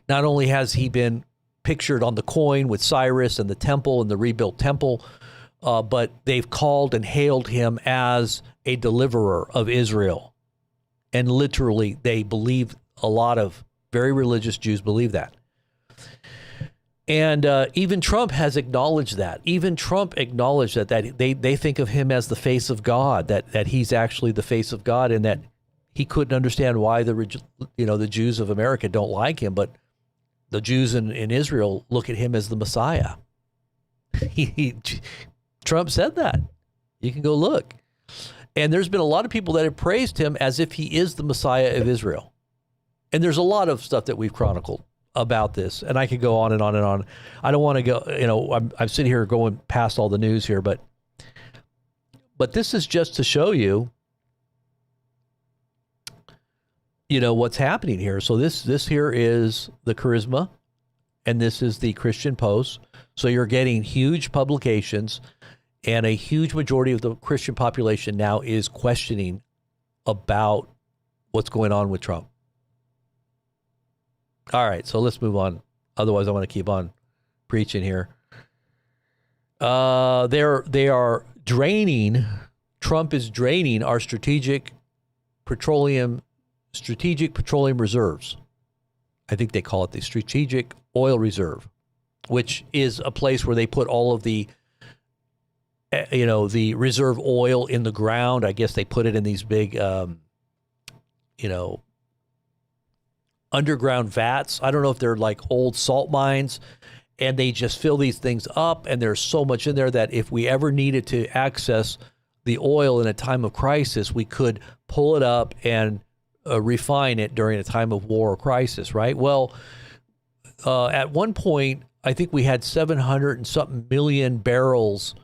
Not only has he been pictured on the coin with Cyrus and the temple and the rebuilt temple, but they've called and hailed him as a deliverer of Israel. And literally, they believe, a lot of very religious Jews believe that. And even Trump has acknowledged that. Even Trump acknowledged that they think of him as the face of God, that he's actually the face of God, and that he couldn't understand why the Jews of America don't like him, but the Jews in Israel look at him as the Messiah. Trump said that. You can go look. And there's been a lot of people that have praised him as if he is the Messiah of Israel. And there's a lot of stuff that we've chronicled about this, and I could go on and on and on. I don't want to go, I'm sitting here going past all the news here, but this is just to show you, what's happening here. So this here is the Charisma, and this is the Christian Post. So you're getting huge publications, and a huge majority of the Christian population now is questioning about what's going on with Trump. All right, so let's move on. Otherwise, I want to keep on preaching here. They are draining. Trump is draining our strategic petroleum reserves. I think they call it the strategic oil reserve, which is a place where they put all of the, the reserve oil in the ground. I guess they put it in these big, underground vats. I don't know if they're like old salt mines, and they just fill these things up, and there's so much in there that if we ever needed to access the oil in a time of crisis, we could pull it up and refine it during a time of war or crisis, right? Well, at one point, I think we had 700 and something million barrels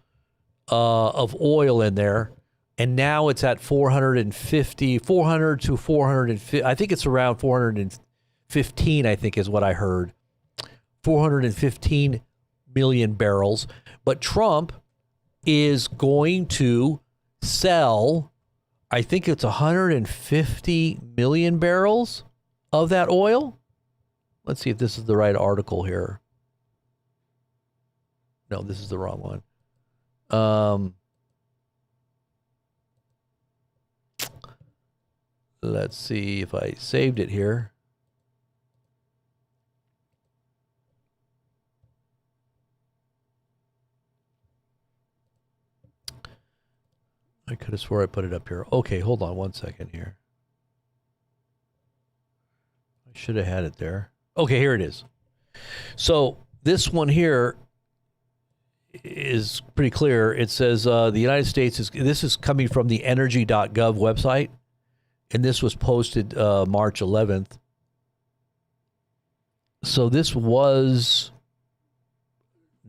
of oil in there. And now it's at 400 to 450. I think it's around 415, I think is what I heard. 415 million barrels. But Trump is going to sell, I think it's 150 million barrels of that oil. Let's see if this is the right article here. No, this is the wrong one. Let's see if I saved it here. I could have swore I put it up here. Okay, hold on one second here. I should have had it there. Okay, here it is. So this one here is pretty clear. It says the United States this is coming from the energy.gov website, and this was posted March 11th. So this was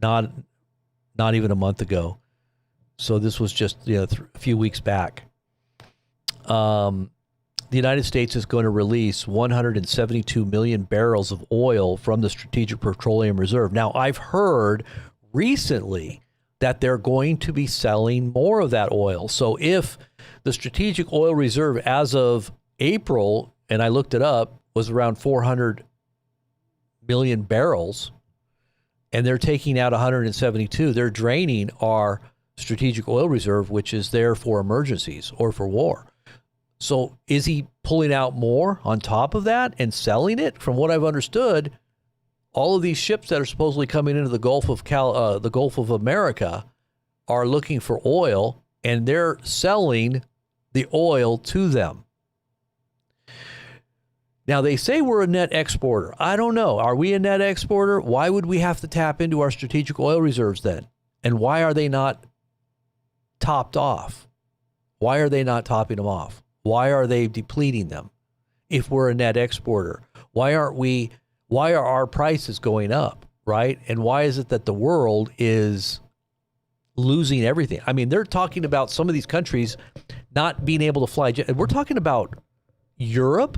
not even a month ago. So this was just a few weeks back. The United States is going to release 172 million barrels of oil from the Strategic Petroleum Reserve. Now, I've heard recently that they're going to be selling more of that oil. So if the Strategic Oil Reserve as of April, and I looked it up, was around 400 million barrels, and they're taking out 172, they're draining our Strategic Oil Reserve, which is there for emergencies or for war. So is he pulling out more on top of that and selling it? From what I've understood, all of these ships that are supposedly coming into the Gulf of America are looking for oil, and they're selling the oil to them. Now, they say we're a net exporter. I don't know. Are we a net exporter? Why would we have to tap into our strategic oil reserves then? And why are they not topped off? Why are they not topping them off? Why are they depleting them if we're a net exporter? Why are our prices going up, right? And why is it that the world is losing everything? I mean, they're talking about some of these countries not being able to fly. We're talking about Europe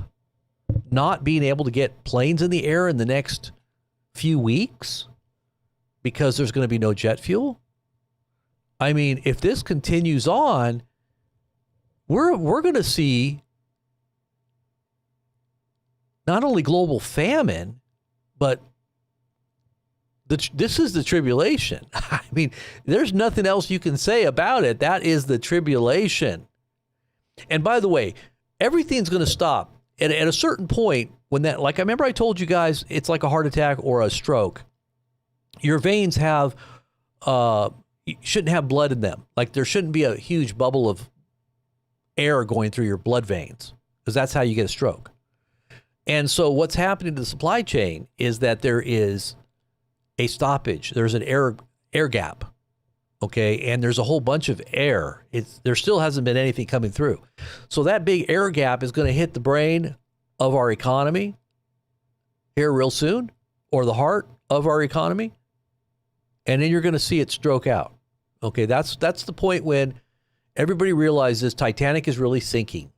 not being able to get planes in the air in the next few weeks because there's going to be no jet fuel. I mean, if this continues on, we're going to see not only global famine, but this is the tribulation. I mean, there's nothing else you can say about it. That is the tribulation. And by the way, everything's going to stop at a certain point when that, like I remember I told you guys, it's like a heart attack or a stroke. Your veins shouldn't have blood in them. Like there shouldn't be a huge bubble of air going through your blood veins, because that's how you get a stroke. And so what's happening to the supply chain is that there is a stoppage. There's an air gap, okay? And there's a whole bunch of air. There still hasn't been anything coming through. So that big air gap is going to hit the brain of our economy here real soon, or the heart of our economy, and then you're going to see it stroke out. Okay, that's the point when everybody realizes Titanic is really sinking.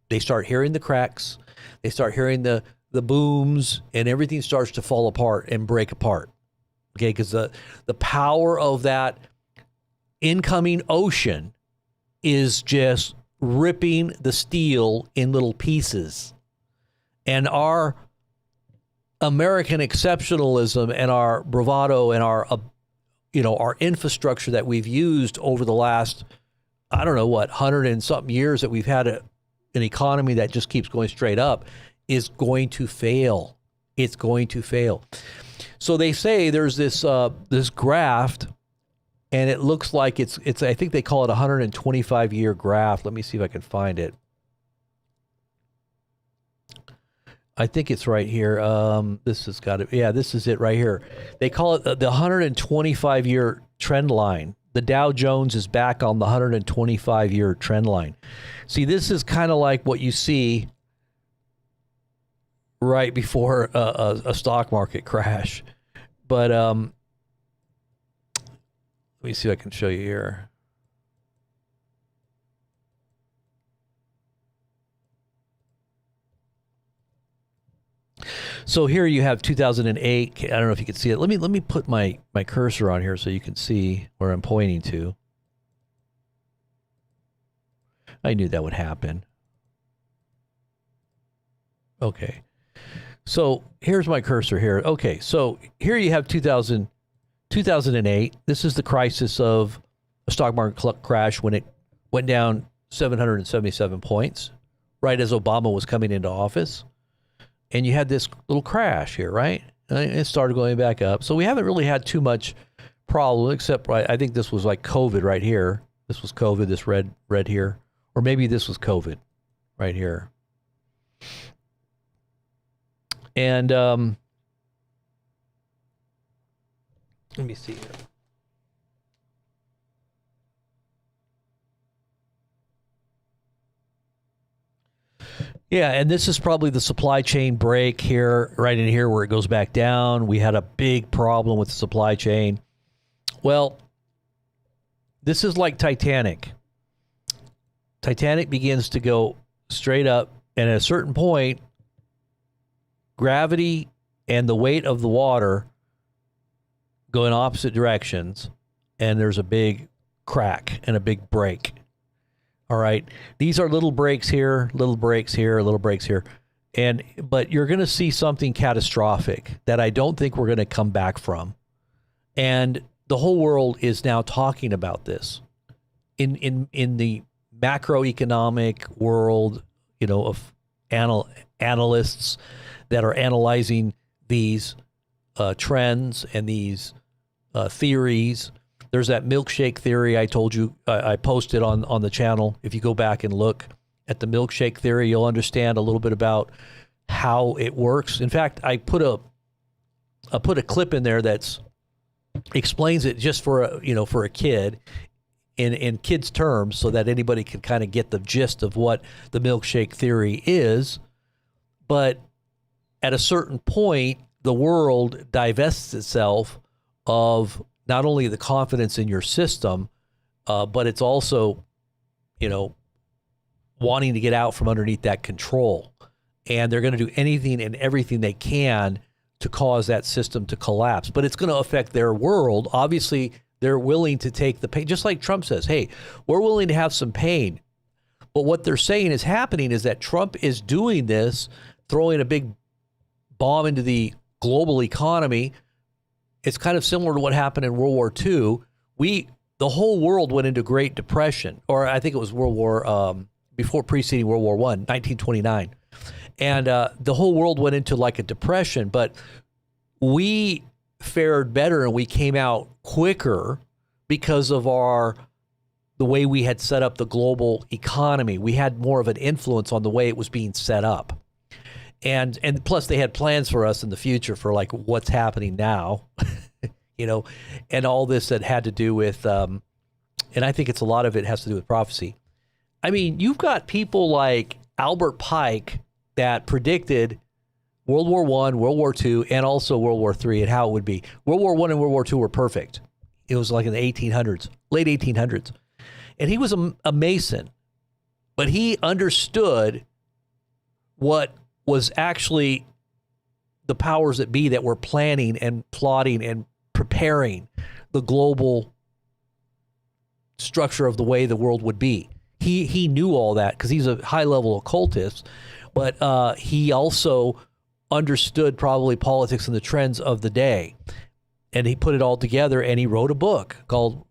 They start hearing the cracks. They start hearing the booms, and everything starts to fall apart and break apart. Okay, because the power of that incoming ocean is just ripping the steel in little pieces. And our American exceptionalism and our bravado and our infrastructure that we've used over the last, 100 and something years that we've had an economy that just keeps going straight up is going to fail. It's going to fail. So they say there's this graph, and it looks like it's I think they call it a 125-year graph. Let me see if I can find it. I think it's right here. This has got it. Yeah, this is it right here. They call it the 125-year trend line. The Dow Jones is back on the 125-year trend line. See, this is kind of like what you see right before a stock market crash. But let me see if I can show you here. So here you have 2008. I don't know if you can see it. Let me put my cursor on here so you can see where I'm pointing to. I knew that would happen. Okay. So here's my cursor here. Okay, so here you have 2008. This is the crisis of a stock market crash when it went down 777 points, right as Obama was coming into office. And you had this little crash here, right? And it started going back up. So we haven't really had too much problem, except I think this was like COVID right here. This was COVID, this red here. Or maybe this was COVID right here. And let me see here. Yeah, and this is probably the supply chain break here, right in here where it goes back down. We had a big problem with the supply chain. Well, this is like Titanic. Titanic begins to go straight up, and at a certain point, gravity and the weight of the water go in opposite directions, and there's a big crack and a big break. All right. These are little breaks here, little breaks here, little breaks here. But you're going to see something catastrophic that I don't think we're going to come back from. And the whole world is now talking about this in the macroeconomic world, you know, of analysts that are analyzing these trends and these theories. There's that milkshake theory I told you, I posted on the channel. If you go back and look at the milkshake theory, you'll understand a little bit about how it works. In fact, I put a clip in there that's explains it just for a kid in kids' terms, so that anybody can kind of get the gist of what the milkshake theory is. But at a certain point, the world divests itself of not only the confidence in your system, but it's also, wanting to get out from underneath that control. And they're going to do anything and everything they can to cause that system to collapse. But it's going to affect their world. Obviously, they're willing to take the pain. Just like Trump says, hey, we're willing to have some pain. But what they're saying is happening is that Trump is doing this, throwing a big bomb into the global economy. It's kind of similar to what happened in World War II. The whole world went into Great Depression, or I think it was preceding World War I, 1929. And the whole world went into like a depression, but we fared better and we came out quicker because of the way we had set up the global economy. We had more of an influence on the way it was being set up. And plus they had plans for us in the future for like what's happening now, and all this that had to do with, and I think a lot of it has to do with prophecy. I mean, you've got people like Albert Pike that predicted World War I, World War II, and also World War III and how it would be. World War I and World War II were perfect. It was like in the 1800s, late 1800s. And he was a Mason, but he understood what was actually the powers that be that were planning and plotting and preparing the global structure of the way the world would be. He knew all that because he's a high-level occultist, but he also understood probably politics and the trends of the day. And he put it all together, and he wrote a book called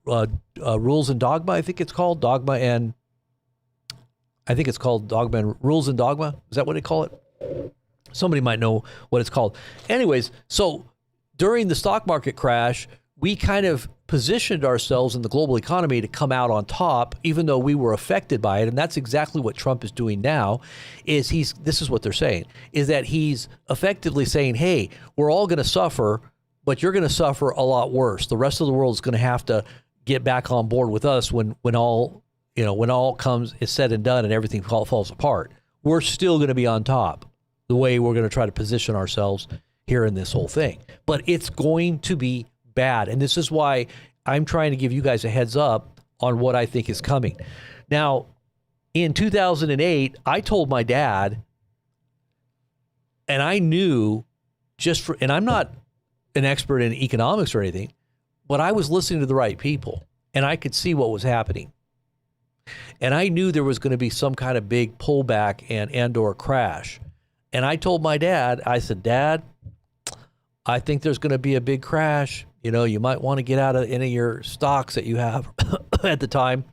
Rules and Dogma, I think it's called. Dogma and Rules and Dogma. Is that what they call it? Somebody might know what it's called. Anyways, so during the stock market crash, we kind of positioned ourselves in the global economy to come out on top, even though we were affected by it. And that's exactly what Trump is doing now, this is what they're saying, is that he's effectively saying, hey, we're all going to suffer, but you're going to suffer a lot worse. The rest of the world is going to have to get back on board with us when all is said and done and everything falls apart. We're still going to be on top, the way we're going to try to position ourselves here in this whole thing. But it's going to be bad. And this is why I'm trying to give you guys a heads up on what I think is coming. Now, in 2008, I told my dad, and I knew and I'm not an expert in economics or anything, but I was listening to the right people and I could see what was happening. And I knew there was going to be some kind of big pullback and/or crash. And I told my dad, I said, Dad, I think there's going to be a big crash. You might want to get out of any of your stocks that you have at the time,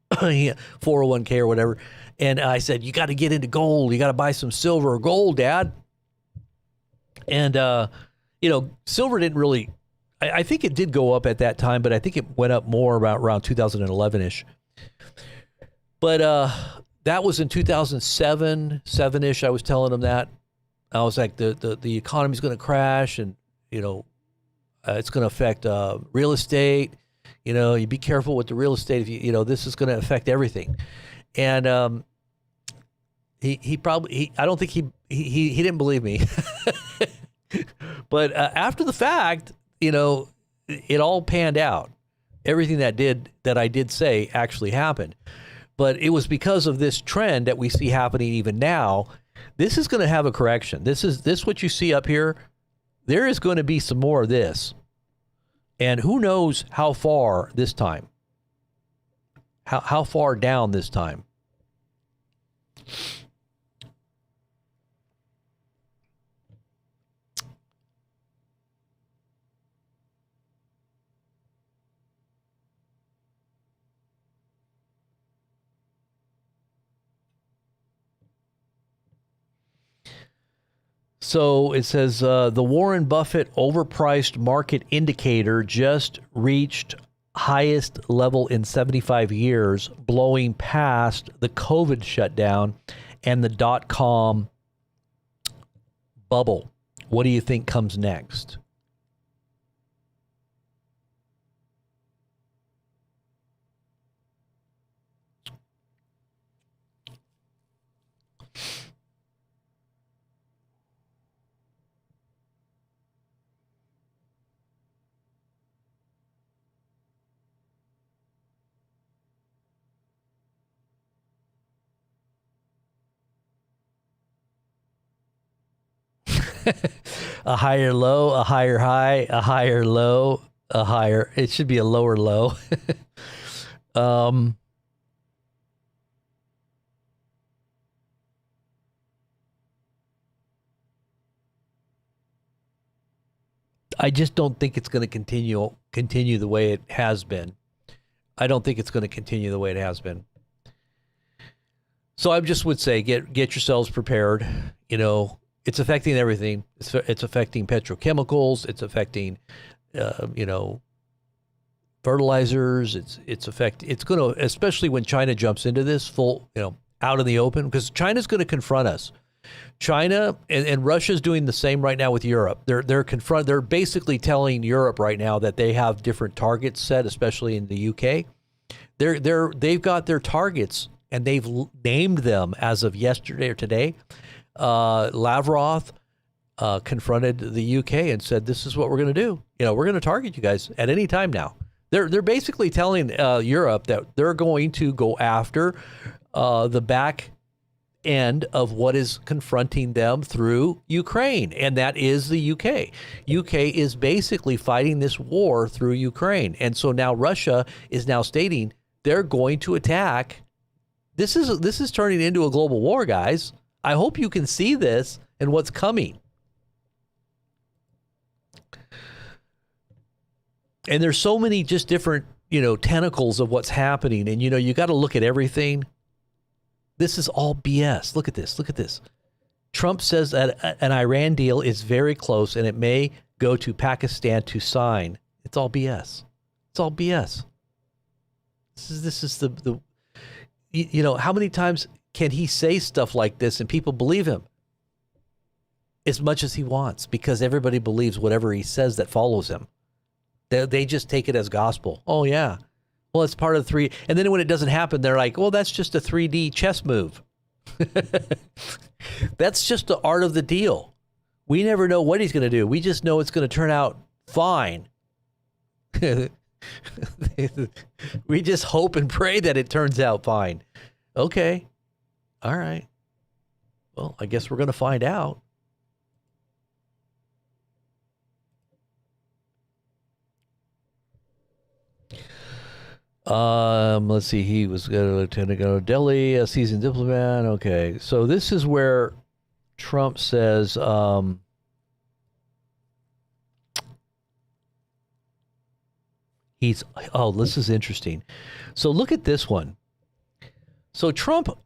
401k or whatever. And I said, you got to get into gold. You got to buy some silver or gold, Dad. And, silver didn't really, I think it did go up at that time, but I think it went up more around 2011-ish. But that was in 2007, 7-ish. I was telling them that. I was like, the economy's going to crash, and, you know, it's going to affect real estate. You know, you be careful with the real estate. If you know, this is going to affect everything. And he probably, I don't think he didn't believe me. But after the fact, you know, it all panned out. Everything that I did say actually happened. But it was because of this trend that we see happening even now. This is going to have a correction. This what you see up here. There is going to be some more of this. And who knows how far this time? How far down this time? So it says the Warren Buffett overpriced market indicator just reached highest level in 75 years, blowing past the COVID shutdown and the .com bubble. What do you think comes next? A higher low, a higher high, a higher low, a higher. It should be a lower low. I just don't think it's going to continue the way it has been. I don't think it's going to continue the way it has been. So I just would say get yourselves prepared. You know, it's affecting everything. It's affecting petrochemicals. It's affecting, you know, fertilizers. It's going to, especially when China jumps into this full, you know, out in the open, because China's going to confront us. China and Russia's doing the same right now with Europe. They're basically telling Europe right now that they have different targets set, especially in the UK. They've got their targets and they've named them as of yesterday or today. Lavrov confronted the UK and said, "This is what we're going to do. You know, we're going to target you guys at any time now." They're basically telling Europe that they're going to go after the back end of what is confronting them through Ukraine, and that is the UK. UK is basically fighting this war through Ukraine, and so now Russia is now stating they're going to attack. This is turning into a global war, guys. I hope you can see this and what's coming. And there's so many just different, you know, tentacles of what's happening, and you know, you got to look at everything. This is all BS. Look at this. Look at this. Trump says that an Iran deal is very close and it may go to Pakistan to sign. It's all BS. It's all BS. This is the you know, how many times can he say stuff like this and people believe him? As much as he wants, because everybody believes whatever he says that follows him. They just take it as gospel. Oh, yeah. Well, it's part of the 3. And then when it doesn't happen, they're like, well, that's just a 3D chess move. That's just the art of the deal. We never know what he's going to do. We just know it's going to turn out fine. We just hope and pray that it turns out fine. Okay. All right. Well, I guess we're going to find out. Let's see. He was going to go to Delhi, a seasoned diplomat. Okay. So this is where Trump says, this is interesting. So look at this one. So Trump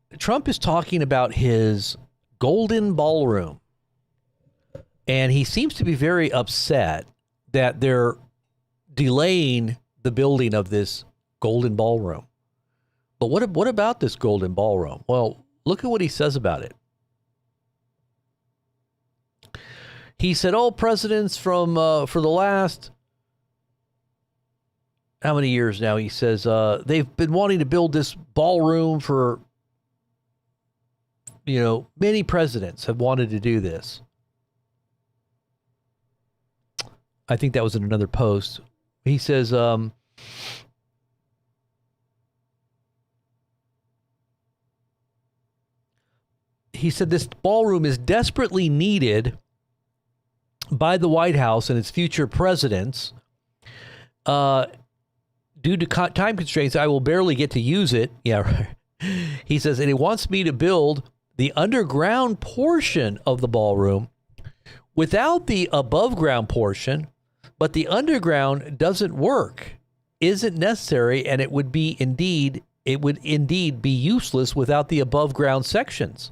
is talking about his golden ballroom, and he seems to be very upset that they're delaying the building of this golden ballroom. But what about this golden ballroom? Well, look at what he says about it. He said, presidents from for the last, how many years now? He says, they've been wanting to build this ballroom for, many presidents have wanted to do this. I think that was in another post. He says, this ballroom is desperately needed by the White House and its future presidents. Due to time constraints, I will barely get to use it. Yeah, right. He says, and he wants me to build the underground portion of the ballroom without the above ground portion, but the underground doesn't work, isn't necessary, and it would indeed be useless without the above ground sections.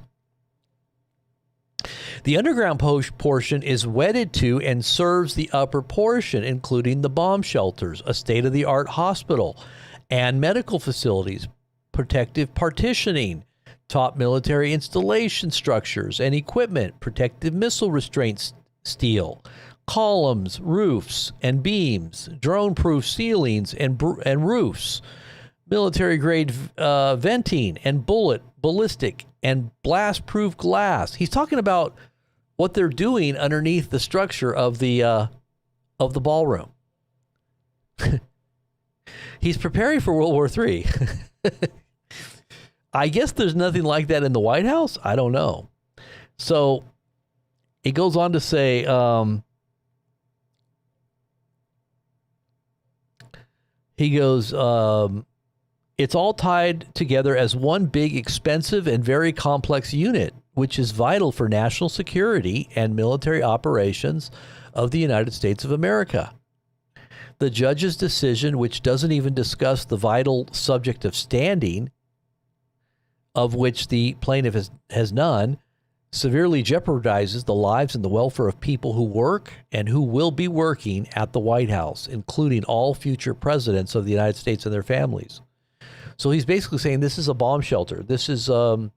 The underground portion is wedded to and serves the upper portion, including the bomb shelters, a state-of-the-art hospital, and medical facilities, protective partitioning, top military installation structures and equipment, protective missile restraint steel, columns, roofs, and beams, drone-proof ceilings and roofs, military-grade venting, and ballistic, and blast-proof glass. He's talking about what they're doing underneath the structure of the ballroom. He's preparing for World War III. I guess there's nothing like that in the White House. I don't know. So it goes on to say, he goes, it's all tied together as one big, expensive, and very complex unit, which is vital for national security and military operations of the United States of America. The judge's decision, which doesn't even discuss the vital subject of standing, of which the plaintiff has none, severely jeopardizes the lives and the welfare of people who work and who will be working at the White House, including all future presidents of the United States and their families. So he's basically saying this is a bomb shelter. This is, this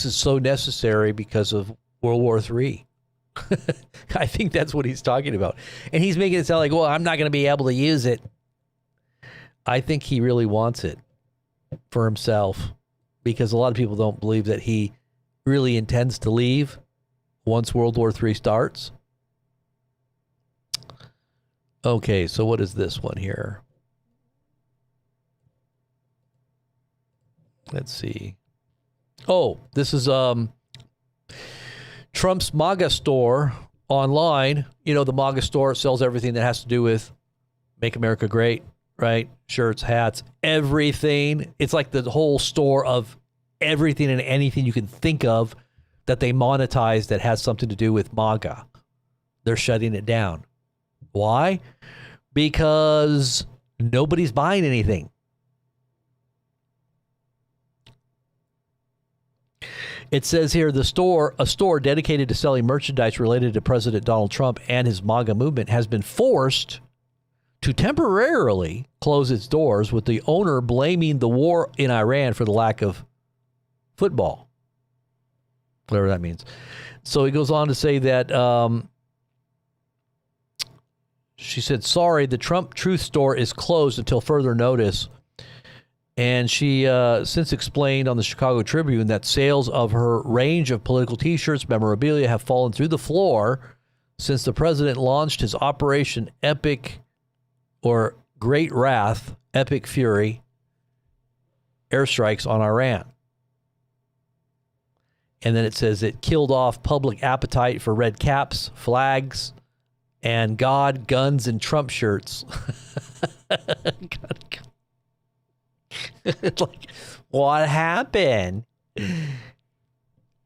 is so necessary because of World War III. I think that's what he's talking about. And he's making it sound like, well, I'm not going to be able to use it. I think he really wants it for himself, because a lot of people don't believe that he really intends to leave once World War III starts. Okay, so what is this one here? Let's see. Oh, this is Trump's MAGA store online. The MAGA store sells everything that has to do with Make America Great, right? Shirts, hats, everything. It's like the whole store of everything and anything you can think of that they monetize that has something to do with MAGA. They're shutting it down. Why? Because nobody's buying anything. It says here, a store dedicated to selling merchandise related to President Donald Trump and his MAGA movement has been forced to temporarily close its doors, with the owner blaming the war in Iran for the lack of football, whatever that means. So he goes on to say that she said, sorry, the Trump Truth store is closed until further notice. And she since explained on the Chicago Tribune that sales of her range of political T-shirts, memorabilia have fallen through the floor since the president launched his Operation Epic or Great Wrath, Epic Fury airstrikes on Iran. And then it says it killed off public appetite for red caps, flags, and God, guns, and Trump shirts. It's like, what happened?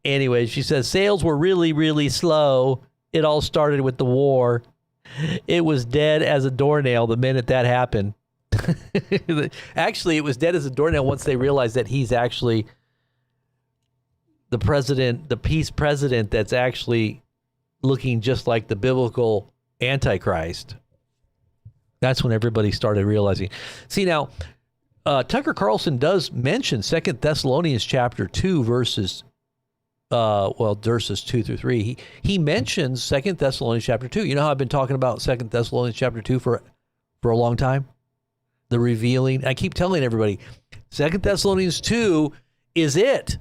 Anyway, she says sales were really, really slow. It all started with the war. It was dead as a doornail the minute that happened. Actually, it was dead as a doornail once they realized that he's actually the president, the peace president that's actually looking just like the biblical Antichrist, that's when everybody started realizing. See, now, Tucker Carlson does mention 2 Thessalonians chapter 2, verses 2 through 3. He mentions 2 Thessalonians chapter 2. You know how I've been talking about 2 Thessalonians chapter 2 for a long time? The revealing. I keep telling everybody, 2 Thessalonians 2 is it.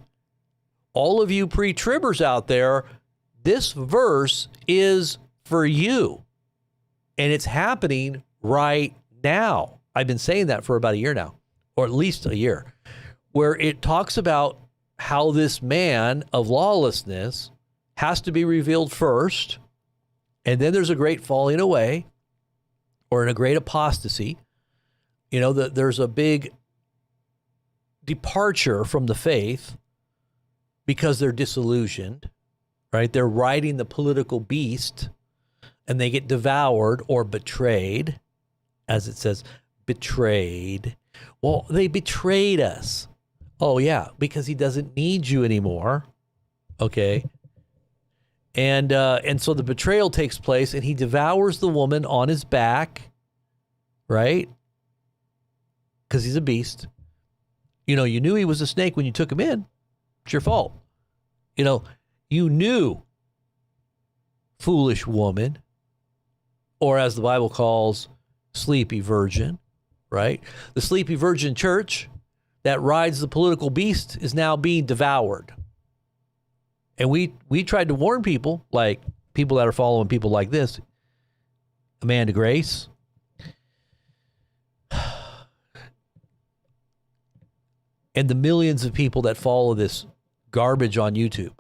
All of you pre-tribbers out there, this verse is for you. And it's happening right now. I've been saying that for about a year now, or at least a year, where it talks about how this man of lawlessness has to be revealed first, and then there's a great falling away or a great apostasy. You know, there's a big departure from the faith because they're disillusioned, right? They're riding the political beast and they get devoured or betrayed, as it says, betrayed. Well, they betrayed us. Oh, yeah, because he doesn't need you anymore, okay? And so the betrayal takes place, and he devours the woman on his back, right? Because he's a beast. You know, you knew he was a snake when you took him in. It's your fault. You know, you knew, foolish woman, or as the Bible calls, sleepy virgin, right? The sleepy virgin church that rides the political beast is now being devoured. And we tried to warn people, like people that are following people like this, Amanda Grace, and the millions of people that follow this garbage on YouTube,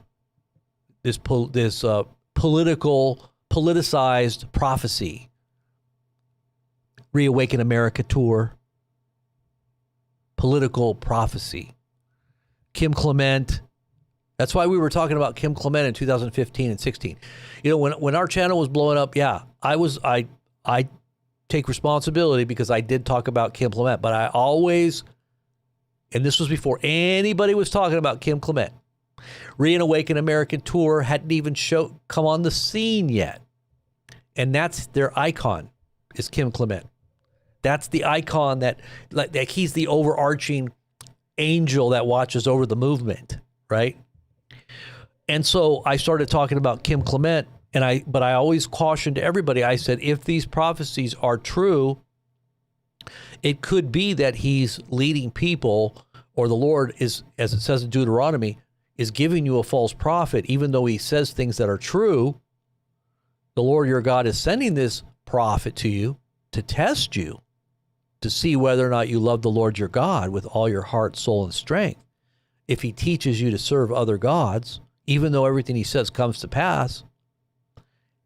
this politicized prophecy, Reawaken America tour, political prophecy. Kim Clement. That's why we were talking about Kim Clement in 2015 and 16. You know, when our channel was blowing up, yeah, I take responsibility because I did talk about Kim Clement, but I always, and this was before anybody was talking about Kim Clement. Reawaken America tour hadn't even come on the scene yet. And that's their icon, is Kim Clement. That's the icon that he's the overarching angel that watches over the movement, right? And so I started talking about Kim Clement, but I always cautioned everybody. I said, if these prophecies are true, it could be that he's leading people, or the Lord is, as it says in Deuteronomy, is giving you a false prophet, even though he says things that are true. The Lord your God is sending this prophet to you to test you, to see whether or not you love the Lord your God with all your heart, soul, and strength. If he teaches you to serve other gods, even though everything he says comes to pass,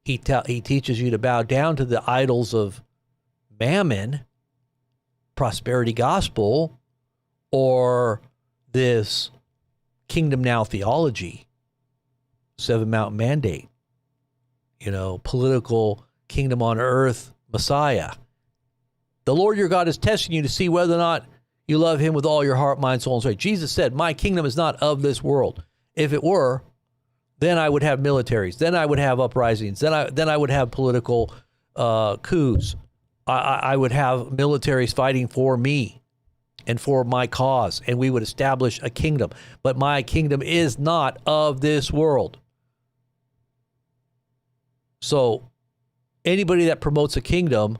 he teaches you to bow down to the idols of mammon, prosperity gospel, or this kingdom now theology, Seven Mountain Mandate, you know, political kingdom on earth Messiah. The Lord your God is testing you to see whether or not you love him with all your heart, mind, soul, and strength. Jesus said, my kingdom is not of this world. If it were, then I would have militaries. Then I would have uprisings. Then I would have political coups. I would have militaries fighting for me and for my cause, and we would establish a kingdom. But my kingdom is not of this world. So anybody that promotes a kingdom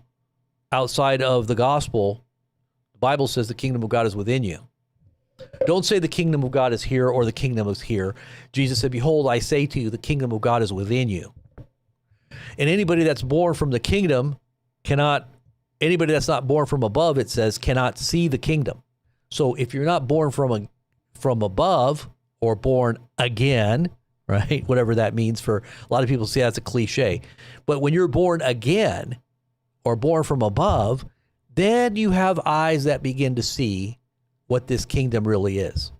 outside of the gospel, the Bible says the kingdom of God is within you. Don't say the kingdom of God is here or the kingdom is here. Jesus said, behold, I say to you, the kingdom of God is within you. And anybody that's born from the kingdom anybody that's not born from above, it says, cannot see the kingdom. So if you're not born from above or born again, right? Whatever that means, for a lot of people say that's a cliche. But when you're born again or born from above, then you have eyes that begin to see what this kingdom really is.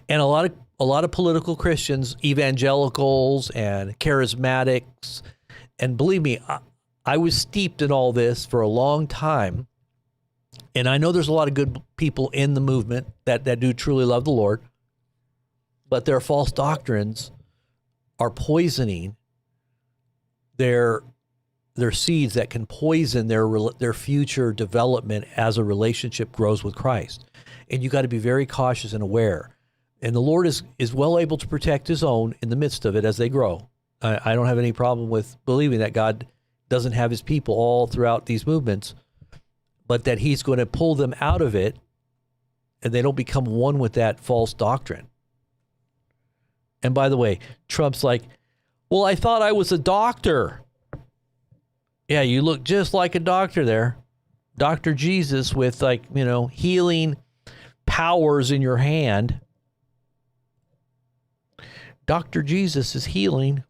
And a lot of political Christians, evangelicals and charismatics, and believe me, I was steeped in all this for a long time. And I know there's a lot of good people in the movement that do truly love the Lord, but their false doctrines are poisoning their seeds that can poison their future development as a relationship grows with Christ. And you got to be very cautious and aware. And the Lord is well able to protect his own in the midst of it as they grow. I don't have any problem with believing that God doesn't have his people all throughout these movements, but that he's going to pull them out of it and they don't become one with that false doctrine. And by the way, Trump's like, well, I thought I was a doctor. Yeah, you look just like a doctor there. Dr. Jesus with healing powers in your hand. Dr. Jesus is healing.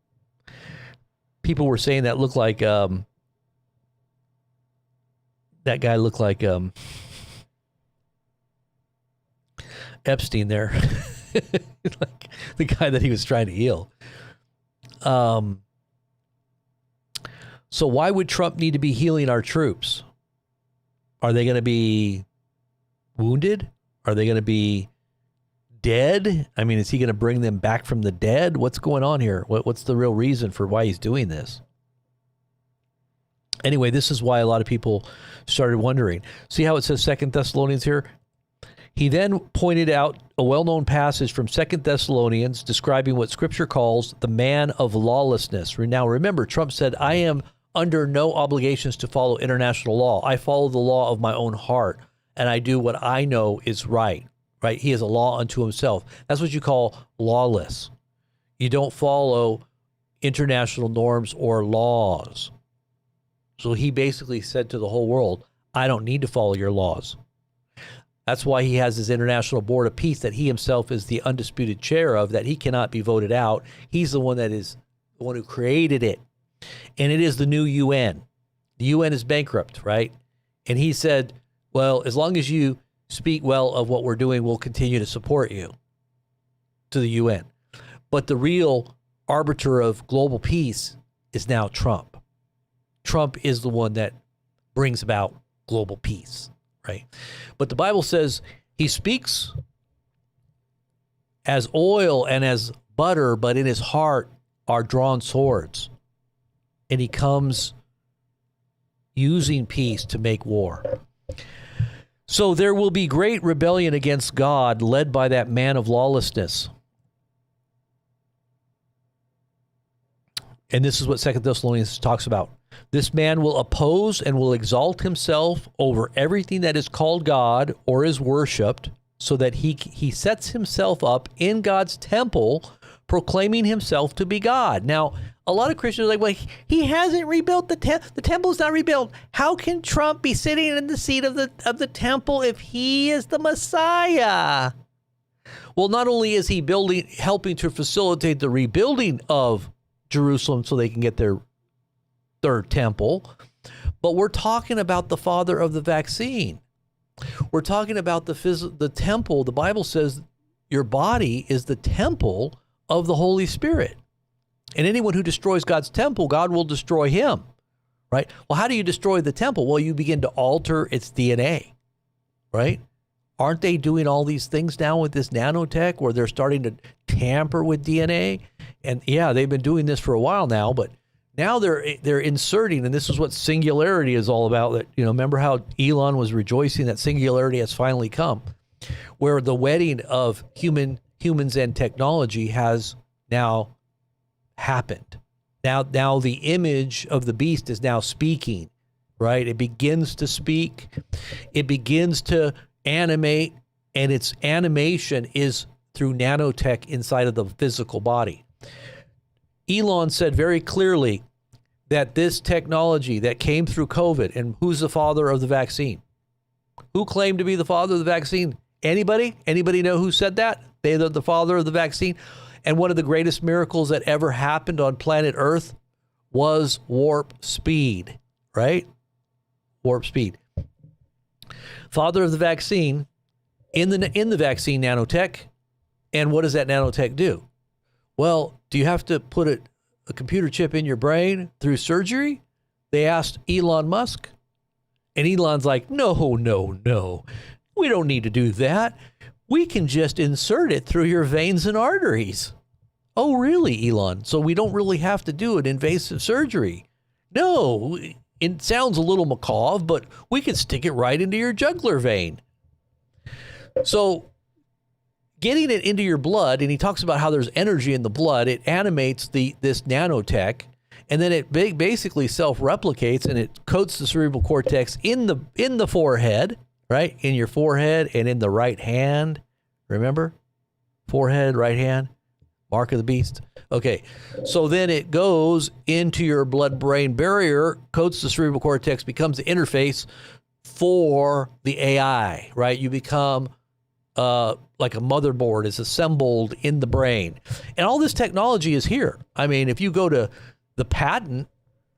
People were saying that looked like that guy looked like Epstein there. Like the guy that he was trying to heal. So why would Trump need to be healing our troops? Are they going to be wounded? Are they going to be dead? I mean, is he going to bring them back from the dead? What's going on here? What's the real reason for why he's doing this? Anyway, this is why a lot of people started wondering. See how it says 2 Thessalonians here? He then pointed out a well-known passage from 2 Thessalonians describing what Scripture calls the man of lawlessness. Now, remember, Trump said, I am under no obligations to follow international law. I follow the law of my own heart, and I do what I know is right. Right? He is a law unto himself. That's what you call lawless. You don't follow international norms or laws. So he basically said to the whole world, I don't need to follow your laws. That's why he has his International Board of Peace that he himself is the undisputed chair of, that he cannot be voted out. He's the one who created it. And it is the new UN. The UN is bankrupt, right? And he said, well, as long as you speak well of what we're doing, we'll continue to support you, to the UN. But the real arbiter of global peace is now Trump. Trump is the one that brings about global peace, right? But the Bible says he speaks as oil and as butter, but in his heart are drawn swords. And he comes using peace to make war. So there will be great rebellion against God led by that man of lawlessness. And this is what 2 Thessalonians talks about. This man will oppose and will exalt himself over everything that is called God or is worshipped, so that he sets himself up in God's temple, proclaiming himself to be God. Now, a lot of Christians are like, well, he hasn't rebuilt the temple. The temple is not rebuilt. How can Trump be sitting in the seat of the temple if he is the Messiah? Well, not only is he helping to facilitate the rebuilding of Jerusalem so they can get their third temple, but we're talking about the father of the vaccine. We're talking about the temple. The Bible says your body is the temple of the Holy Spirit. And anyone who destroys God's temple, God will destroy him, right? Well, how do you destroy the temple? Well, you begin to alter its DNA, right? Aren't they doing all these things now with this nanotech where they're starting to tamper with DNA? And yeah, they've been doing this for a while now, but now they're inserting, and this is what singularity is all about. That, remember how Elon was rejoicing that singularity has finally come, where the wedding of humans and technology has now happened. Now the image of the beast is now speaking, right? It begins to speak. It begins to animate, and its animation is through nanotech inside of the physical body. Elon said very clearly that this technology that came through COVID, and who's the father of the vaccine? Who claimed to be the father of the vaccine? Anybody? Anybody know who said that? They're the father of the vaccine. And one of the greatest miracles that ever happened on planet Earth was warp speed, right? Warp speed. Father of the vaccine in the vaccine nanotech. And what does that nanotech do? Well, do you have to put a computer chip in your brain through surgery? They asked Elon Musk. And Elon's like, no. We don't need to do that. We can just insert it through your veins and arteries. Oh, really, Elon? So we don't really have to do an invasive surgery? No, it sounds a little macabre, but we can stick it right into your jugular vein. So getting it into your blood, and he talks about how there's energy in the blood, it animates this nanotech, and then it basically self-replicates, and it coats the cerebral cortex in the forehead, right? In your forehead and in the right hand. Remember? Forehead, right hand. Mark of the beast. Okay, so then it goes into your blood-brain barrier, coats the cerebral cortex, becomes the interface for the AI, right? You become like a motherboard is assembled in the brain. And all this technology is here. I mean, if you go to the patent,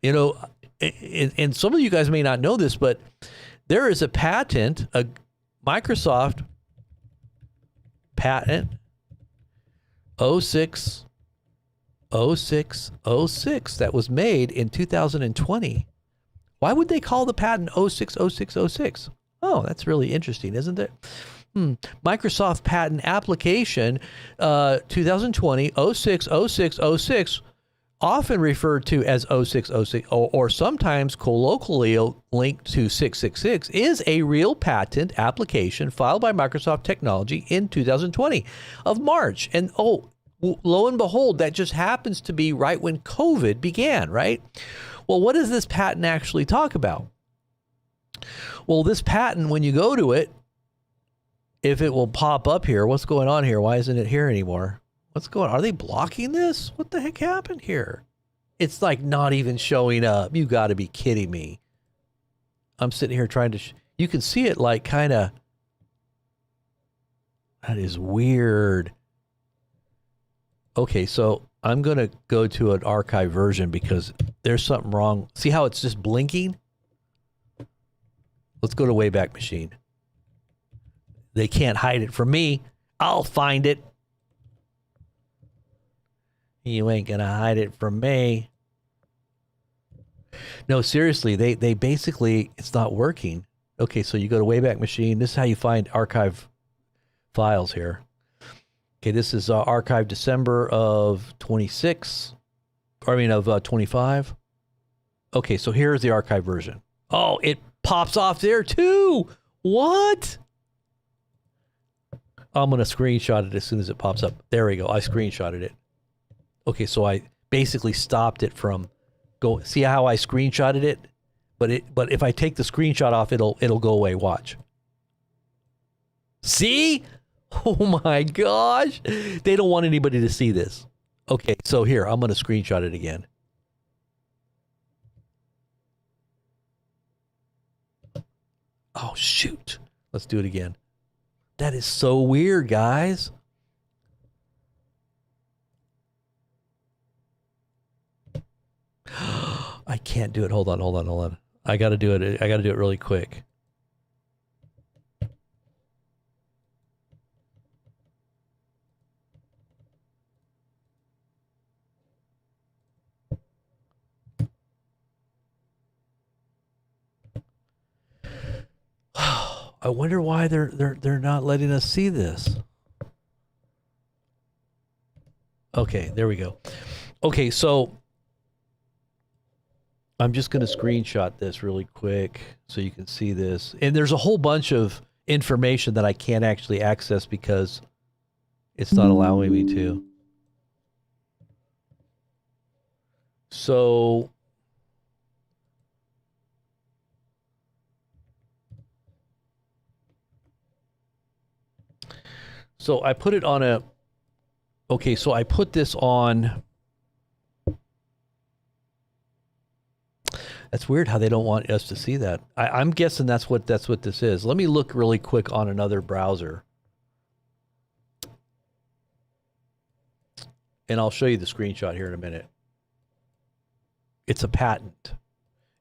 you know, and some of you guys may not know this, but there is a patent, a Microsoft patent, 060606 that was made in 2020. Why would they call the patent 060606? Oh, that's really interesting, isn't it? Microsoft patent application 2020 060606, often referred to as 0606 or sometimes colloquially linked to 666, is a real patent application filed by Microsoft Technology in 2020 of March. And lo and behold, that just happens to be right when COVID began, right? Well, what does this patent actually talk about? Well, this patent, when you go to it, if it will pop up here, what's going on here? Why isn't it here anymore? What's going on? Are they blocking this? What the heck happened here? It's like not even showing up. You got to be kidding me. I'm sitting here trying to, you can see it like kind of, that is weird. Okay, so I'm going to go to an archive version because there's something wrong. See how it's just blinking? Let's go to Wayback Machine. They can't hide it from me. I'll find it. You ain't gonna hide it from me. No, seriously, they basically, it's not working. Okay, so you go to Wayback Machine. This is how you find archive files here. Okay, this is archive December of 25. Okay, so here's the archive version. Oh, it pops off there too. What? I'm going to screenshot it as soon as it pops up. There we go. I screenshotted it. Okay, so I basically stopped it from going. See how I screenshotted it? But if I take the screenshot off, it'll go away. Watch. See? Oh my gosh. They don't want anybody to see this. Okay, so here, I'm going to screenshot it again. Oh, shoot. Let's do it again. That is so weird, guys. I can't do it. Hold on. I got to do it. I got to do it really quick. I wonder why they're not letting us see this. Okay, there we go. Okay, so I'm just going to screenshot this really quick so you can see this. And there's a whole bunch of information that I can't actually access because it's not allowing me to. So I put it on a, okay, so I put this on, that's weird how they don't want us to see that. I'm guessing that's what this is. Let me look really quick on another browser. And I'll show you the screenshot here in a minute. It's a patent.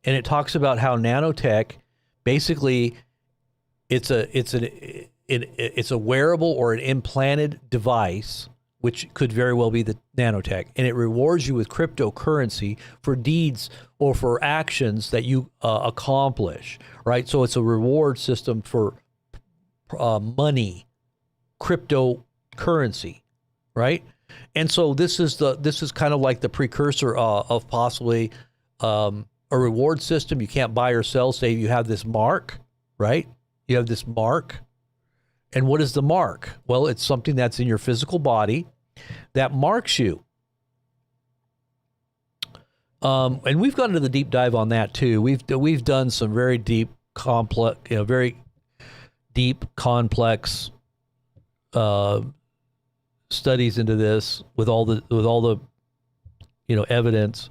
And it talks about how nanotech, basically, it's a wearable or an implanted device, which could very well be the nanotech, and it rewards you with cryptocurrency for deeds or for actions that you accomplish, right? So it's a reward system for money, cryptocurrency, right? And so this is kind of like the precursor of possibly a reward system. You can't buy or sell. Say you have this mark, right? You have this mark. And what is the mark? Well, it's something that's in your physical body that marks you. And we've gone into the deep dive on that too. We've done some very deep, complex, studies into this with all the evidence.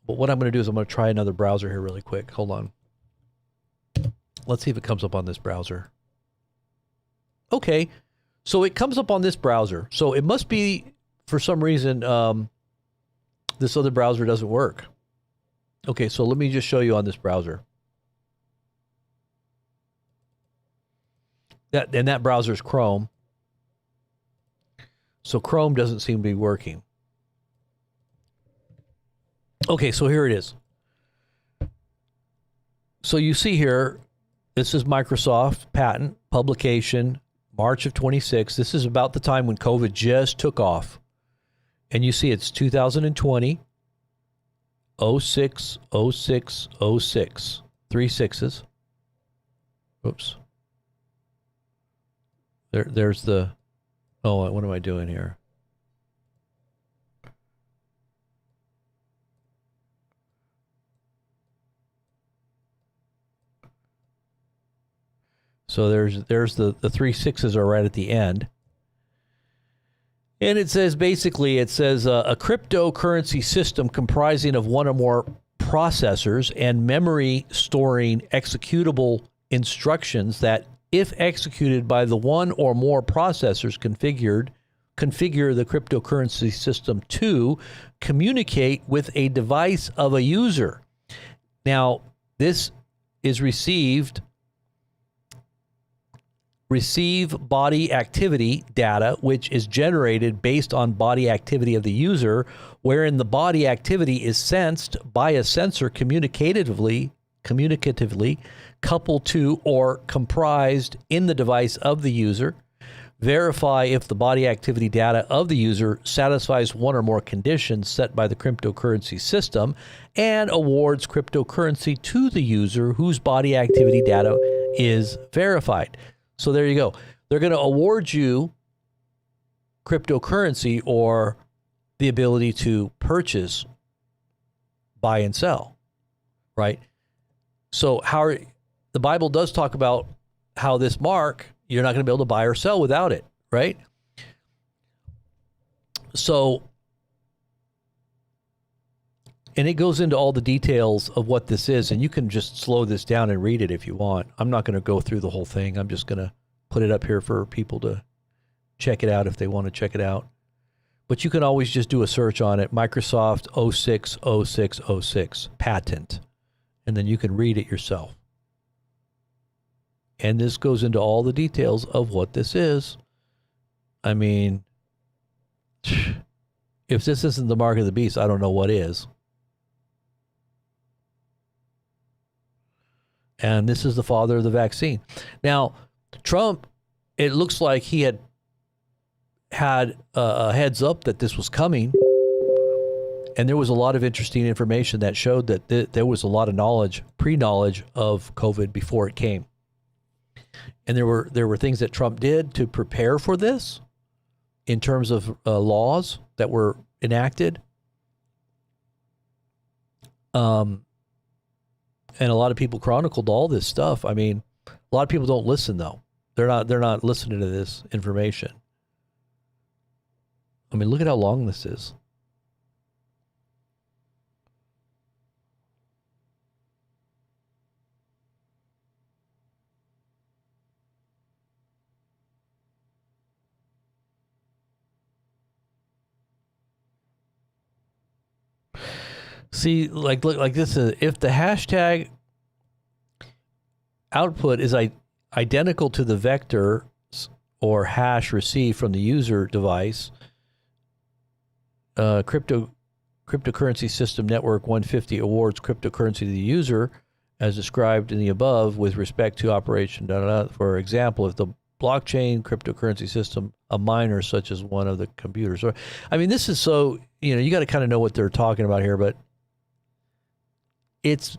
But what I'm going to do is I'm going to try another browser here really quick. Hold on. Let's see if it comes up on this browser. Okay, so it comes up on this browser. So it must be, for some reason, this other browser doesn't work. Okay, so let me just show you on this browser. That browser is Chrome. So Chrome doesn't seem to be working. Okay, so here it is. So you see here, this is Microsoft patent publication, March of 26. This is about the time when COVID just took off. And you see it's 2020, 06, 06, 06. 3 6s. Oops. There's the... Oh, what am I doing here? So there's the 3 6s are right at the end. And it says, basically, a cryptocurrency system comprising of one or more processors and memory storing executable instructions that, if executed by the one or more processors configure the cryptocurrency system to communicate with a device of a user. Now, this is receive body activity data, which is generated based on body activity of the user, wherein the body activity is sensed by a sensor communicatively coupled to or comprised in the device of the user. Verify if the body activity data of the user satisfies one or more conditions set by the cryptocurrency system, and awards cryptocurrency to the user whose body activity data is verified. So there you go. They're going to award you cryptocurrency, or the ability to purchase, buy and sell, right? So the Bible does talk about how this mark, you're not going to be able to buy or sell without it, right? So, and it goes into all the details of what this is, and you can just slow this down and read it if you want. I'm not going to go through the whole thing. I'm just going to put it up here for people to check it out if they want to check it out. But you can always just do a search on it, Microsoft 060606 patent, and then you can read it yourself. And this goes into all the details of what this is. I mean, if this isn't the mark of the beast, I don't know what is. And this is the father of the vaccine. Now, Trump, it looks like he had a heads up that this was coming. And there was a lot of interesting information that showed that there was a lot of pre-knowledge of COVID before it came. And there were things that Trump did to prepare for this in terms of laws that were enacted. And a lot of people chronicled all this stuff. I mean, a lot of people don't listen though. They're not listening to this information. I mean, look at how long this is. See, look like this is, if the hashtag output is identical to the vector or hash received from the user device, cryptocurrency system network 150 awards cryptocurrency to the user as described in the above with respect to operation. For example, if the blockchain cryptocurrency system, a miner such as one of the computers. Or, I mean, this is so, you got to kind of know what they're talking about here, but it's,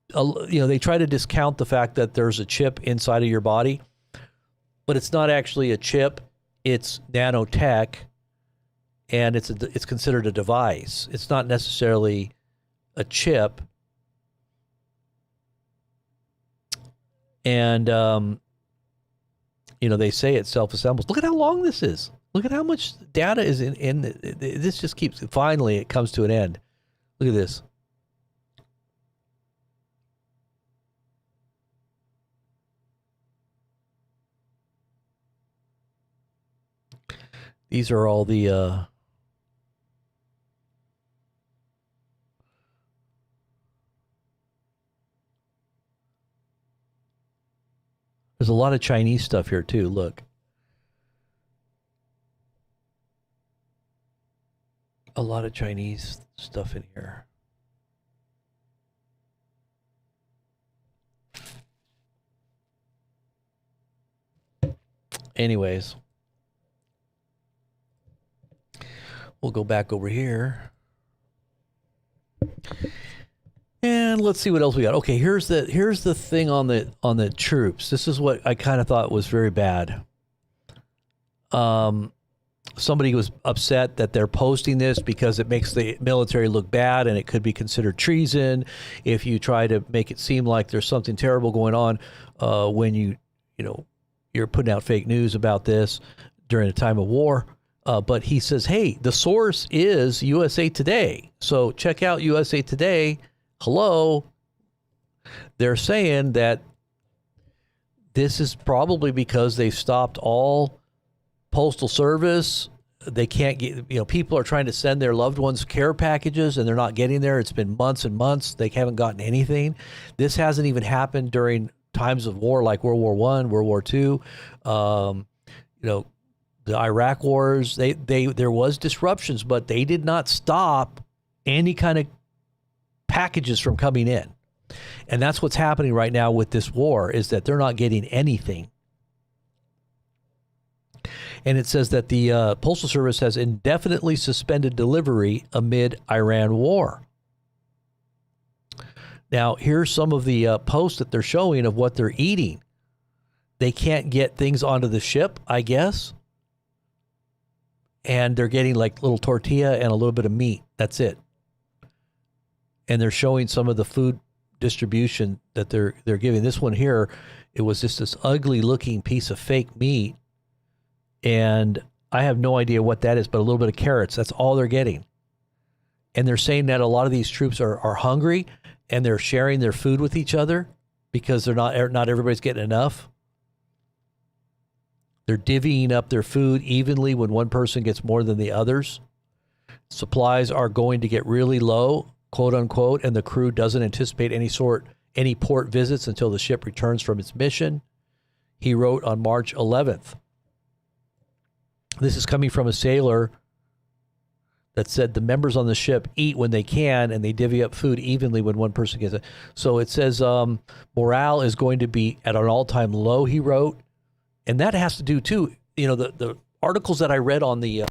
they try to discount the fact that there's a chip inside of your body, but it's not actually a chip. It's nanotech, and it's considered a device. It's not necessarily a chip. And, they say it self-assembles. Look at how long this is. Look at how much data is in this just keeps, finally it comes to an end. Look at this. These are all the there's a lot of Chinese stuff here too. Look. A lot of Chinese stuff in here. Anyways, we'll go back over here. And let's see what else we got. Okay, here's the thing on the troops. This is what I kind of thought was very bad. Somebody was upset that they're posting this because it makes the military look bad and it could be considered treason if you try to make it seem like there's something terrible going on when you're putting out fake news about this during a time of war. But he says, hey, the source is USA Today. So check out USA Today. Hello. They're saying that this is probably because they've stopped all postal service. They can't get, people are trying to send their loved ones care packages and they're not getting there. It's been months and months. They haven't gotten anything. This hasn't even happened during times of war like World War I, World War II. The Iraq wars, there was disruptions, but they did not stop any kind of packages from coming in. And that's what's happening right now with this war, is that they're not getting anything. And it says that the Postal Service has indefinitely suspended delivery amid Iran war. Now, here's some of the posts that they're showing of what they're eating. They can't get things onto the ship, I guess. And they're getting like little tortilla and a little bit of meat. That's it. And they're showing some of the food distribution that they're giving. This one here, it was just this ugly looking piece of fake meat. And I have no idea what that is, but a little bit of carrots. That's all they're getting. And they're saying that a lot of these troops are hungry and they're sharing their food with each other because they're not everybody's getting enough. They're divvying up their food evenly when one person gets more than the others. Supplies are going to get really low, quote unquote, and the crew doesn't anticipate any port visits until the ship returns from its mission. He wrote on March 11th. This is coming from a sailor that said the members on the ship eat when they can and they divvy up food evenly when one person gets it. So it says morale is going to be at an all-time low, he wrote. And that has to do, too, the articles that I read on the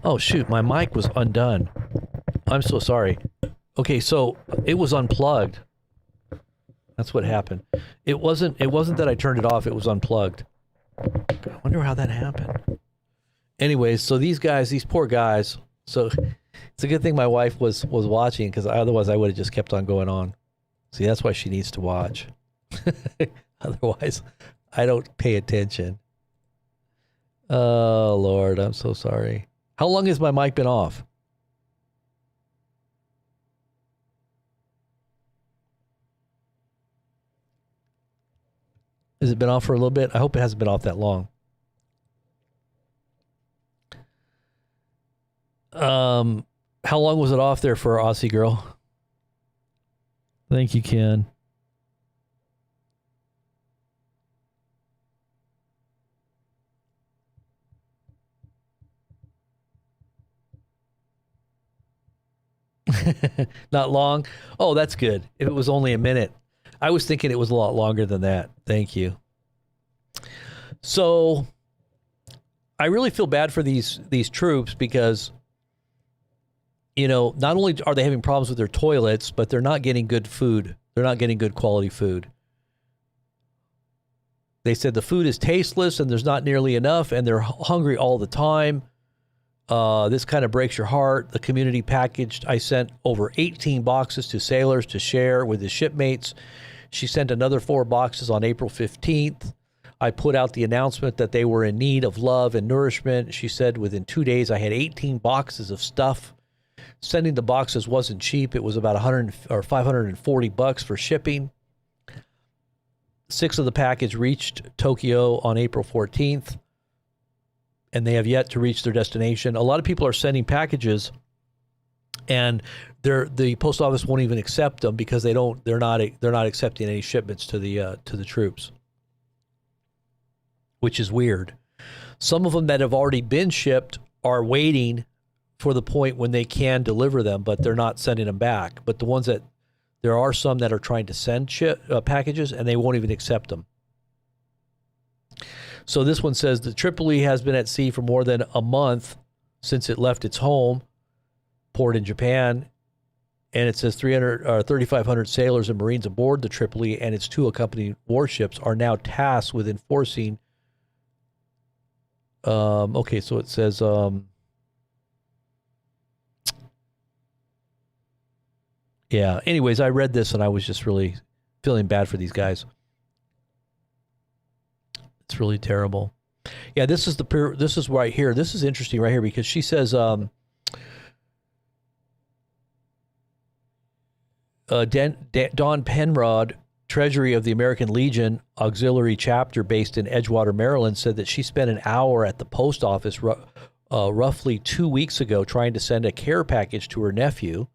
Oh, shoot. My mic was undone. I'm so sorry. Okay, so it was unplugged. That's what happened. It wasn't that I turned it off. It was unplugged. I wonder how that happened. Anyways, so these poor guys. So it's a good thing my wife was watching, because otherwise I would have just kept on going on. See, that's why she needs to watch. Otherwise, I don't pay attention. Oh, Lord, I'm so sorry. How long has my mic been off? Has it been off for a little bit? I hope it hasn't been off that long. How long was it off there for Aussie girl? Thank you, Ken. Not long. Oh, that's good. If it was only a minute. I was thinking it was a lot longer than that. Thank you. So I really feel bad for these troops, because, you know, not only are they having problems with their toilets, but they're not getting good food. They're not getting good quality food. They said the food is tasteless and there's not nearly enough, and they're hungry all the time. This kind of breaks your heart. The community packaged. I sent over 18 boxes to sailors to share with his shipmates. She sent another 4 boxes on April 15th. I put out the announcement that they were in need of love and nourishment. She said within 2 days I had 18 boxes of stuff. Sending the boxes wasn't cheap. It was about $540 for shipping. 6 of the package reached Tokyo on April 14th, and they have yet to reach their destination. A lot of people are sending packages, and the post office won't even accept them because they're not accepting any shipments to the troops, which is weird. Some of them that have already been shipped are waiting for the point when they can deliver them, but they're not sending them back. But the ones that there are some that are trying to send packages, and they won't even accept them. So this one says the Tripoli has been at sea for more than a month since it left its home port in Japan. And it says 3,500 sailors and Marines aboard the Tripoli and its 2 accompanying warships are now tasked with enforcing. Okay, so it says. Yeah. Anyways, I read this and I was just really feeling bad for these guys. It's really terrible. Yeah, this is right here. This is interesting right here, because she says Dawn Penrod, Treasury of the American Legion Auxiliary Chapter based in Edgewater, Maryland, said that she spent an hour at the post office roughly 2 weeks ago trying to send a care package to her nephew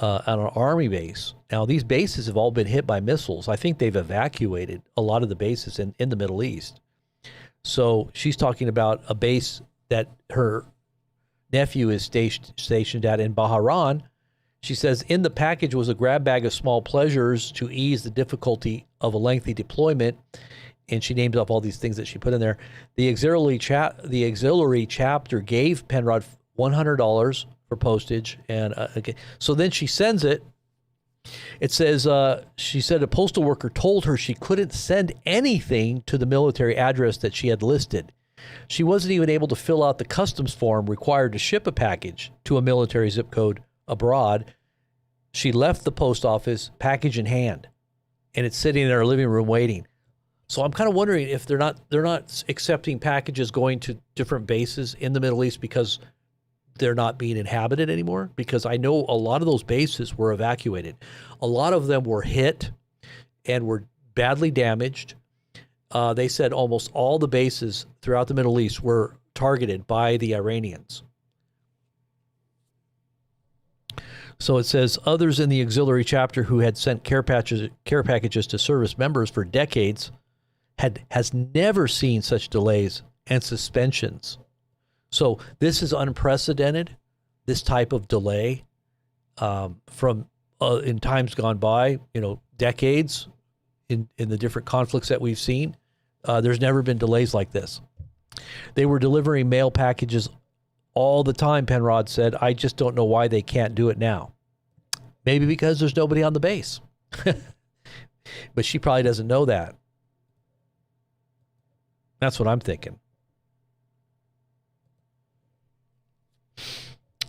on an Army base. Now, these bases have all been hit by missiles. I think they've evacuated a lot of the bases in the Middle East. So she's talking about a base that her nephew is stationed at in Bahrain. She says, in the package was a grab bag of small pleasures to ease the difficulty of a lengthy deployment. And she names off all these things that she put in there. The auxiliary chapter gave Penrod $100 for postage. And okay. So then she sends it. It says, she said a postal worker told her she couldn't send anything to the military address that she had listed. She wasn't even able to fill out the customs form required to ship a package to a military zip code abroad. She left the post office, package in hand, and it's sitting in her living room waiting. So I'm kind of wondering if they're not accepting packages going to different bases in the Middle East because they're not being inhabited anymore, because I know a lot of those bases were evacuated. A lot of them were hit and were badly damaged. They said almost all the bases throughout the Middle East were targeted by the Iranians. So it says others in the auxiliary chapter who had sent care packages to service members for decades has never seen such delays and suspensions. So this is unprecedented, this type of delay from in times gone by, decades in the different conflicts that we've seen. There's never been delays like this. They were delivering mail packages all the time, Penrod said. I just don't know why they can't do it now. Maybe because there's nobody on the base. But she probably doesn't know that. That's what I'm thinking.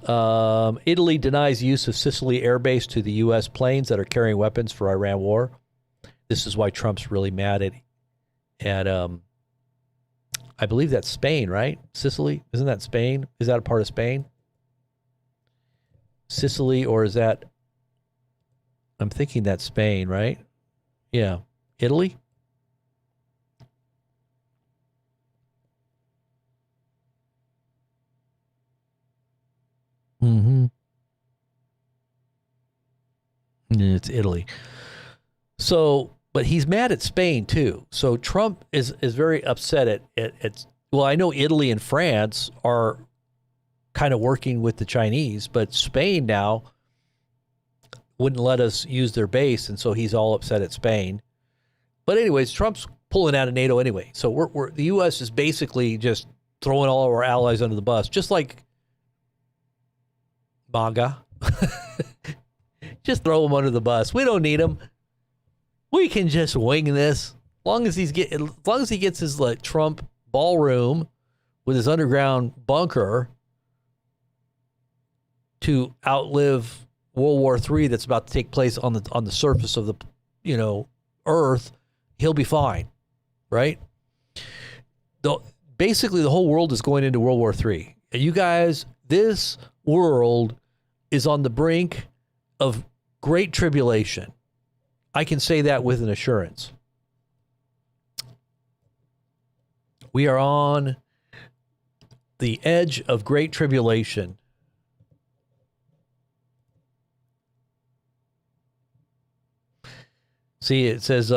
Italy denies use of Sicily Air Base to the U.S. planes that are carrying weapons for Iran war. This is why Trump's really mad at I believe that's Spain, right? Sicily? Isn't that Spain? Is that a part of Spain? Sicily, or is that... I'm thinking that's Spain, right? Yeah. Italy? Mm-hmm. It's Italy. So, but he's mad at Spain too. So Trump is very upset at well, I know Italy and France are kind of working with the Chinese, but Spain now wouldn't let us use their base, and so he's all upset at Spain. But anyways, Trump's pulling out of NATO anyway. So we're the U.S. is basically just throwing all of our allies under the bus, just like MAGA. Just throw them under the bus. We don't need them. We can just wing this. As long as he gets his like Trump ballroom with his underground bunker to outlive World War III that's about to take place on the surface of the Earth, he'll be fine, right? Basically, the whole world is going into World War III. And you guys, this world is on the brink of great tribulation. I can say that with an assurance. We are on the edge of great tribulation. See, it says,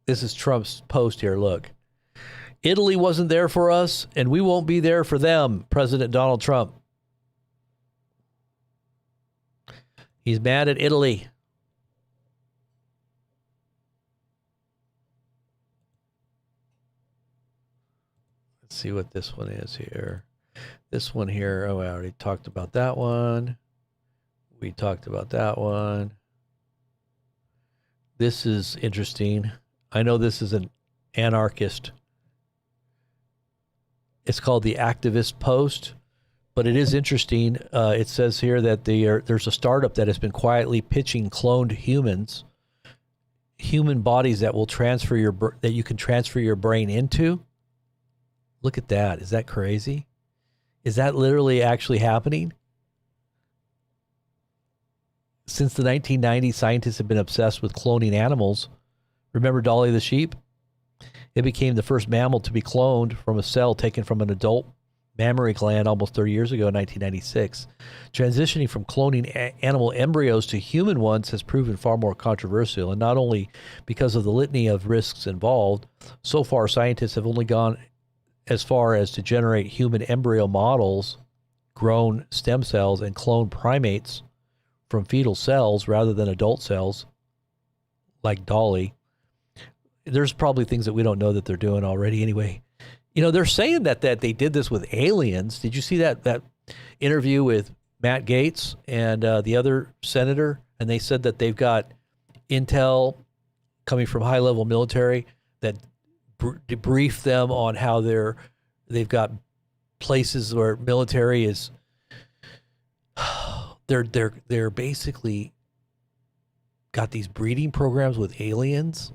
this is Trump's post here, look. Italy wasn't there for us, and we won't be there for them, President Donald Trump. He's mad at Italy. Let's see what this one is here. This one here, oh, I already talked about that one. We talked about that one. This is interesting. I know this is an anarchist. It's called the Activist Post, but it is interesting. It says here that there's a startup that has been quietly pitching cloned human bodies that will that you can transfer your brain into. Look at that. Is that crazy? Is that literally actually happening? Since the 1990s, scientists have been obsessed with cloning animals. Remember Dolly the sheep? It became the first mammal to be cloned from a cell taken from an adult mammary gland almost 30 years ago in 1996. Transitioning from cloning animal embryos to human ones has proven far more controversial, and not only because of the litany of risks involved. So far, scientists have only gone as far as to generate human embryo models, grown stem cells, and clone primates from fetal cells rather than adult cells, like Dolly. There's probably things that we don't know that they're doing already anyway. They're saying that they did this with aliens. Did you see that interview with Matt Gaetz and the other senator? And they said that they've got intel coming from high-level military that debrief them on how they've got places where military is. They're basically got these breeding programs with aliens,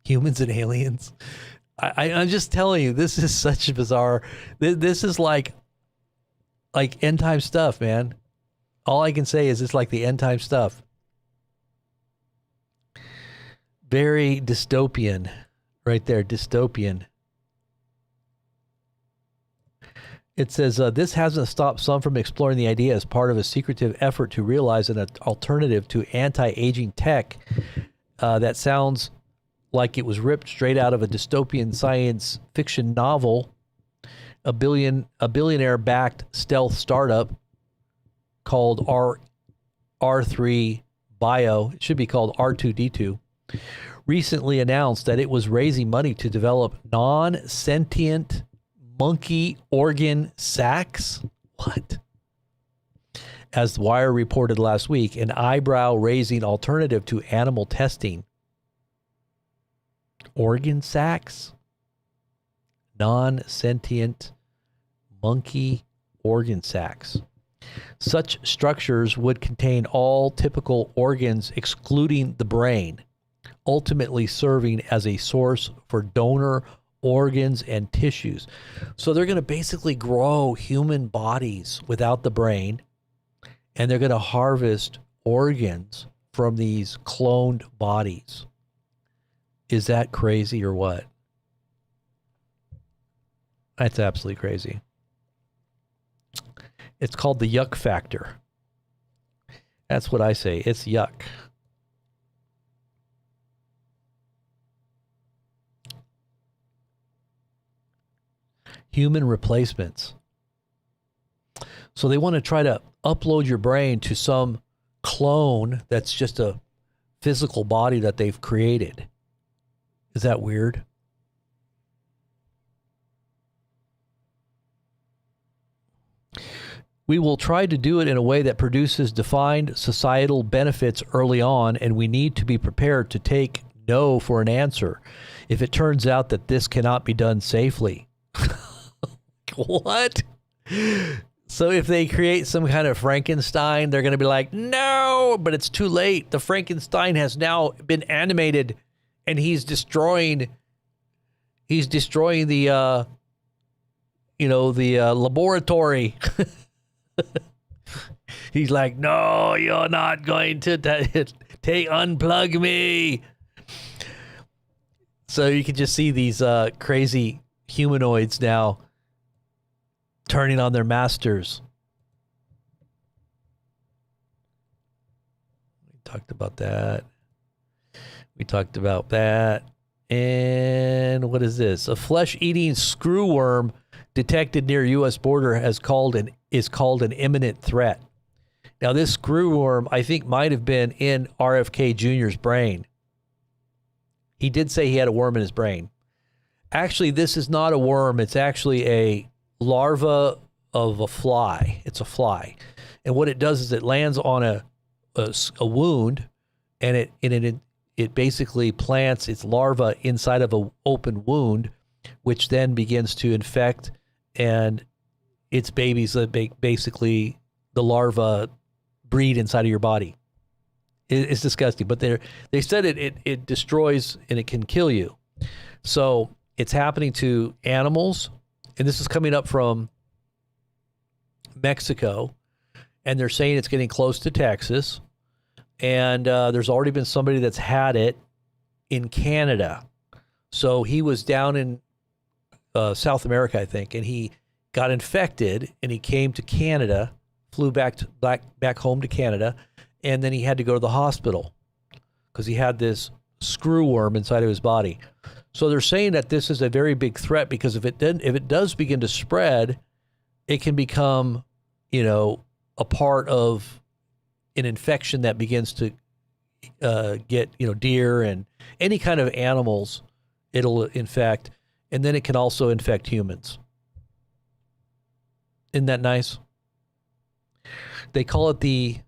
humans and aliens. I'm just telling you, this is such a bizarre. This is like end time stuff, man. All I can say is it's like the end time stuff. Very dystopian, right there, dystopian. It says, this hasn't stopped some from exploring the idea as part of a secretive effort to realize an alternative to anti-aging tech that sounds like it was ripped straight out of a dystopian science fiction novel. A billionaire-backed stealth startup called R3 Bio, it should be called R2D2, recently announced that it was raising money to develop non-sentient monkey organ sacs? What? As The Wire reported last week, an eyebrow-raising alternative to animal testing. Organ sacs? Non-sentient monkey organ sacs. Such structures would contain all typical organs excluding the brain, ultimately serving as a source for donor organs and tissues. So they're going to basically grow human bodies without the brain, and they're going to harvest organs from these cloned bodies. Is that crazy or what? That's absolutely crazy. It's called the yuck factor. That's what I say. It's yuck. Human replacements. So they want to try to upload your brain to some clone that's just a physical body that they've created. Is that weird? We will try to do it in a way that produces defined societal benefits early on, and we need to be prepared to take no for an answer if it turns out that this cannot be done safely. What? So if they create some kind of Frankenstein, they're going to be like, no, but it's too late. The Frankenstein has now been animated, and he's destroying the, laboratory. He's like, no, you're not going to unplug me. So you can just see these crazy humanoids now turning on their masters. We talked about that. And what is this? A flesh-eating screwworm detected near U.S. border is called an imminent threat. Now, this screwworm, I think, might have been in RFK Jr.'s brain. He did say he had a worm in his brain. Actually, this is not a worm. It's actually a larva of a fly. It's a fly. And what it does is it lands on a wound, and it basically plants its larva inside of an open wound, which then begins to infect, and its babies, basically the larva, breed inside of your body. It's disgusting, but they said it destroys and it can kill you. So it's happening to animals, and this is coming up from Mexico, and they're saying it's getting close to Texas, and there's already been somebody that's had it in Canada. So he was down in South America, I think, and he got infected, and he came to Canada, flew back home to Canada, and then he had to go to the hospital because he had this screwworm inside of his body. So they're saying that this is a very big threat, because if it does begin to spread, it can become, a part of an infection that begins to get, deer and any kind of animals it'll infect, and then it can also infect humans. Isn't that nice? They call it the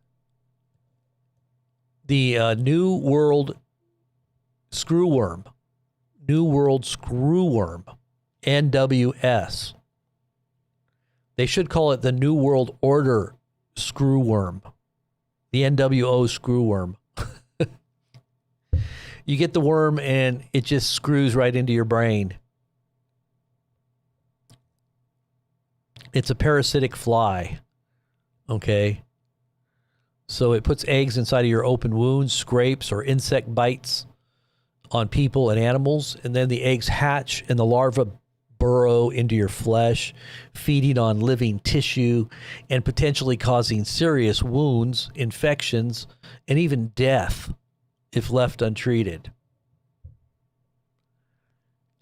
New World Screwworm. New World Screwworm. NWS. They should call it the New World Order Screwworm. The NWO Screwworm. You get the worm and it just screws right into your brain. It's a parasitic fly. Okay. So it puts eggs inside of your open wounds, scrapes, or insect bites on people and animals, and then the eggs hatch and the larvae burrow into your flesh, feeding on living tissue and potentially causing serious wounds, infections, and even death if left untreated.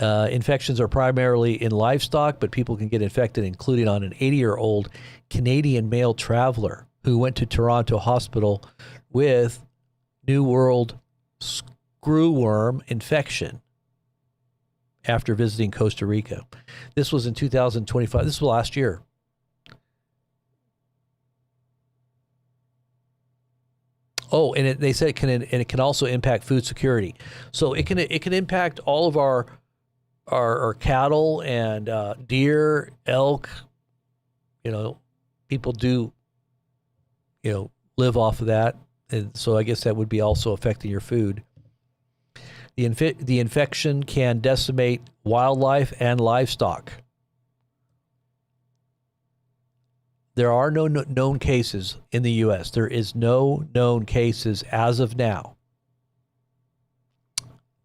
Infections are primarily in livestock, but people can get infected, including on an 80-year-old Canadian male traveler who went to Toronto Hospital with New World Screwworm infection. after visiting Costa Rica. This was in 2025. This was last year. Oh, and they said it can also impact food security. So it can impact all of our cattle and deer, elk. You know, people do, you know, live off of that, and so I guess that would be also affecting your food. The infection can decimate wildlife and livestock. There are no known cases in the U.S. There is no known cases as of now.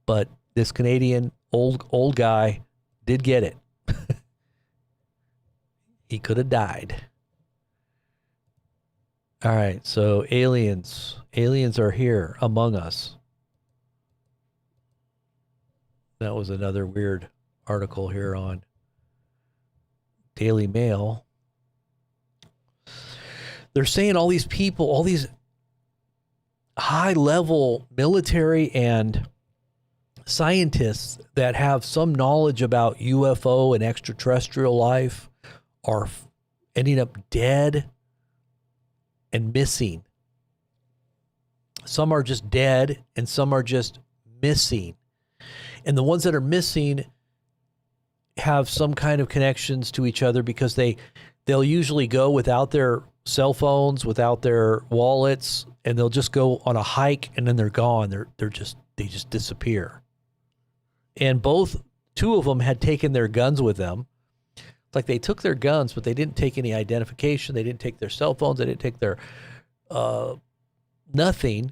But this Canadian old guy did get it. He could have died. All right, so aliens are here among us. That was another weird article here on Daily Mail. They're saying all these people, all these high-level military and scientists that have some knowledge about UFO and extraterrestrial life are ending up dead and missing. Some are just dead and some are just missing. And the ones that are missing have some kind of connections to each other because they'll usually go without their cell phones, without their wallets, and they'll just go on a hike and then they're gone. They just disappear. And two of them had taken their guns with them. It's like they took their guns, but they didn't take any identification. They didn't take their cell phones. They didn't take their nothing.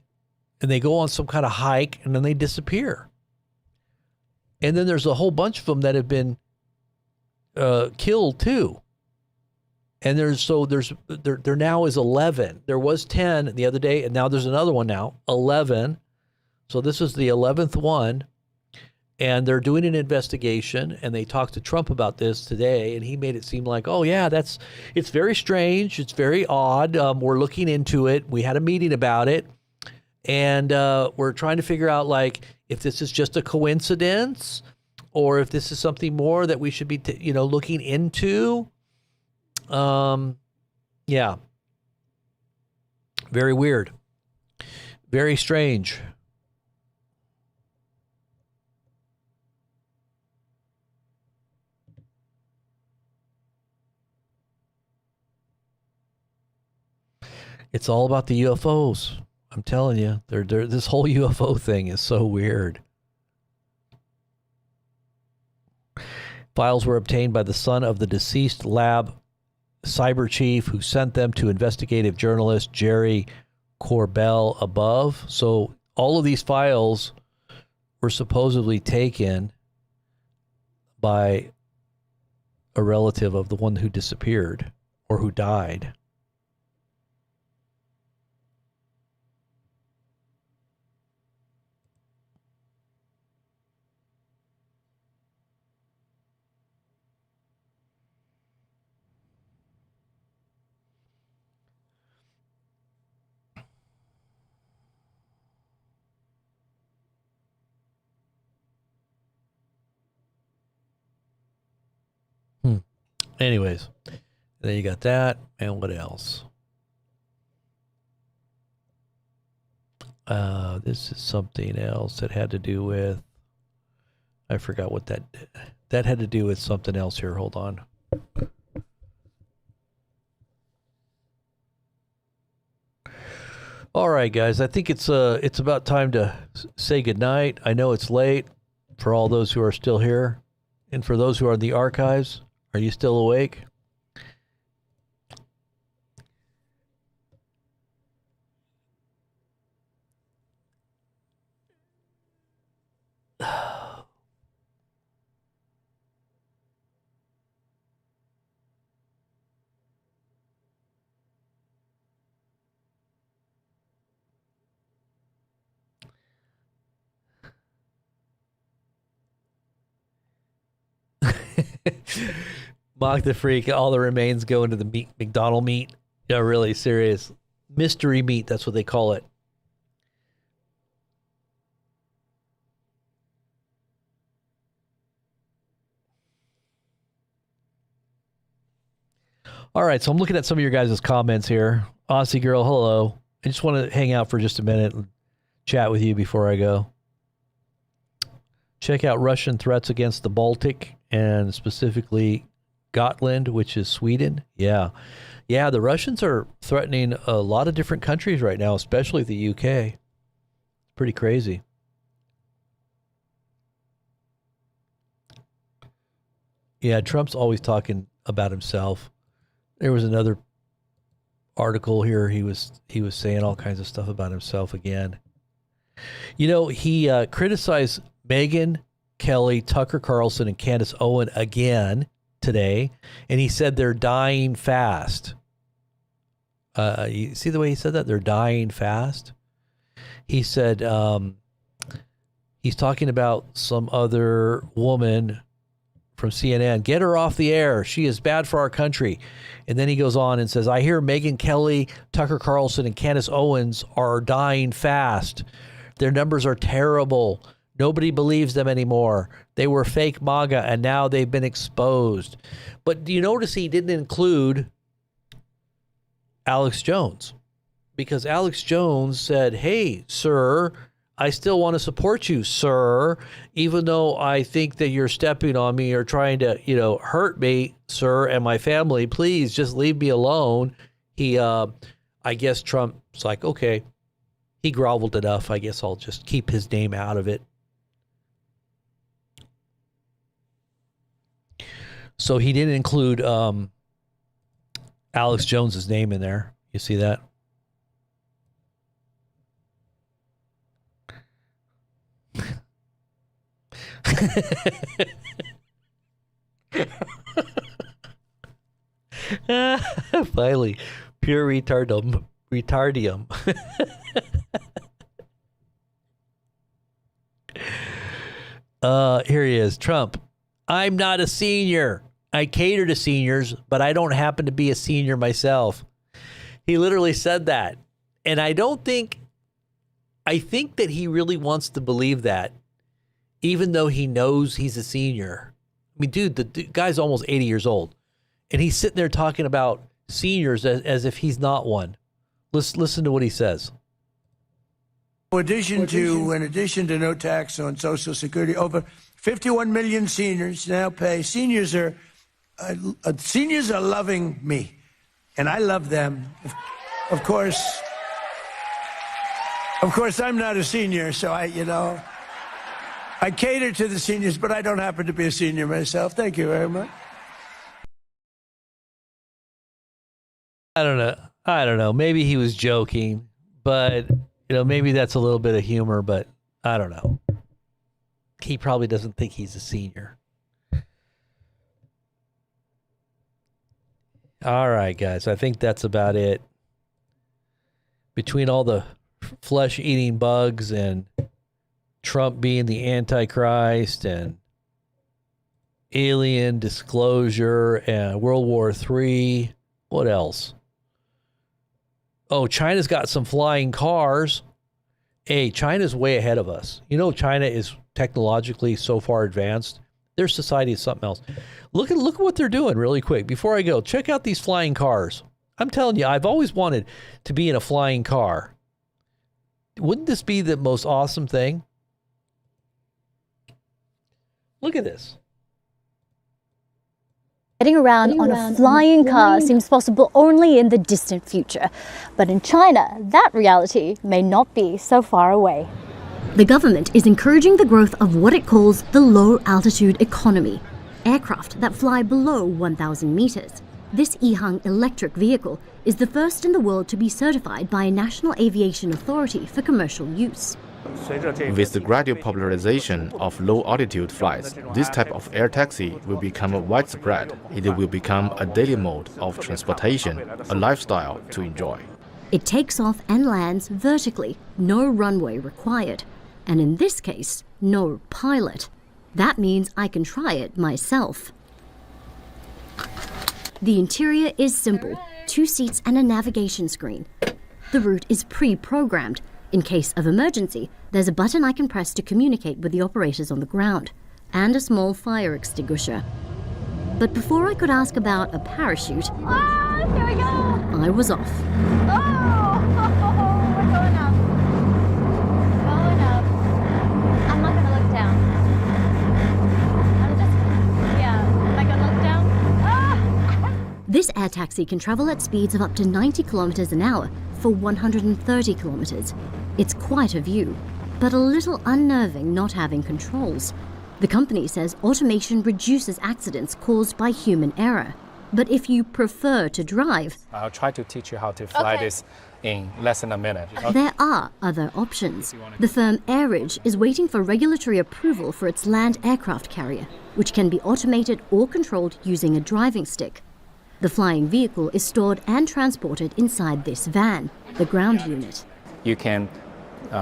And they go on some kind of hike and then they disappear. And then there's a whole bunch of them that have been killed too. And there now is 11. There was 10 the other day, and now there's another one now, 11. So this is the 11th one, and they're doing an investigation, and they talked to Trump about this today, and he made it seem like, oh yeah, it's very strange, it's very odd. We're looking into it. We had a meeting about it, and we're trying to figure out like if this is just a coincidence, or if this is something more that we should be looking into. Yeah. Very weird. Very strange. It's all about the UFOs. I'm telling you, this whole UFO thing is so weird. Files were obtained by the son of the deceased lab cyber chief who sent them to investigative journalist Jerry Corbell above. So all of these files were supposedly taken by a relative of the one who disappeared or who died. Anyways, then you got that, and what else? This is something else that had to do with, I forgot what that had to do with something else here. Hold on. All right, guys, I think it's about time to say goodnight. I know it's late for all those who are still here, and for those who are in the archives. Are you still awake? Mock the Freak, all the remains go into the McDonald meat. Yeah, really serious. Mystery meat, that's what they call it. All right, so I'm looking at some of your guys' comments here. Aussie girl, hello. I just want to hang out for just a minute and chat with you before I go. Check out Russian threats against the Baltic and specifically Gotland, which is Sweden. Yeah, the Russians are threatening a lot of different countries right now, especially the UK. It's pretty crazy. Yeah, Trump's always talking about himself. There was another article here. He was saying all kinds of stuff about himself again. You know, he criticized Megyn Kelly, Tucker Carlson, and Candace Owen again today, and he said they're dying fast. You see the way he said that? They're dying fast. He said he's talking about some other woman from CNN. Get her off the air. She is bad for our country. And then he goes on and says, I hear Megyn Kelly, Tucker Carlson, and Candace Owens are dying fast. Their numbers are terrible. Nobody believes them anymore. They were fake MAGA, and now they've been exposed. But do you notice he didn't include Alex Jones? Because Alex Jones said, hey, sir, I still want to support you, sir, even though I think that you're stepping on me or trying to, hurt me, sir, and my family. Please just leave me alone. He, I guess Trump's like, okay, he groveled enough. I guess I'll just keep his name out of it. So he didn't include Alex Jones's name in there. You see that? Finally, pure retardium. Here he is, Trump. I'm not a senior. I cater to seniors, but I don't happen to be a senior myself. He literally said that. And I think that he really wants to believe that, even though he knows he's a senior. I mean, dude, the guy's almost 80 years old, and he's sitting there talking about seniors as if he's not one. Let's listen to what he says. In addition to no tax on Social Security, over 51 million seniors now pay. Seniors are loving me, and I love them. Of course, I'm not a senior, so I cater to the seniors, but I don't happen to be a senior myself. Thank you very much. I don't know. Maybe he was joking, but maybe that's a little bit of humor, but I don't know. He probably doesn't think he's a senior. All right, guys. I think that's about it. Between all the flesh-eating bugs and Trump being the Antichrist and alien disclosure and World War III, what else? Oh, China's got some flying cars. Hey, China's way ahead of us. China is technologically so far advanced. Their society is something else. Look at what they're doing really quick. Before I go, check out these flying cars. I'm telling you, I've always wanted to be in a flying car. Wouldn't this be the most awesome thing? Look at this. Getting around on a flying car seems possible only in the distant future. But in China, that reality may not be so far away. The government is encouraging the growth of what it calls the low-altitude economy, aircraft that fly below 1,000 meters. This EHang electric vehicle is the first in the world to be certified by a national aviation authority for commercial use. With the gradual popularization of low-altitude flights, this type of air taxi will become widespread. It will become a daily mode of transportation, a lifestyle to enjoy. It takes off and lands vertically, no runway required. And in this case, no pilot. That means I can try it myself. The interior is simple, 2 seats and a navigation screen. The route is pre-programmed. In case of emergency, there's a button I can press to communicate with the operators on the ground, and a small fire extinguisher. But before I could ask about a parachute, Here we go. I was off. Oh, we're going up. Going up. I'm not gonna look down. Am I gonna look down? Ah! This air taxi can travel at speeds of up to 90 kilometers an hour for 130 kilometers. It's quite a view, but a little unnerving not having controls. The company says automation reduces accidents caused by human error. But if you prefer to drive, I'll try to teach you how to fly this in less than a minute. there are other options. The firm AirRidge is waiting for regulatory approval for its land aircraft carrier, which can be automated or controlled using a driving stick. The flying vehicle is stored and transported inside this van, the ground unit. You can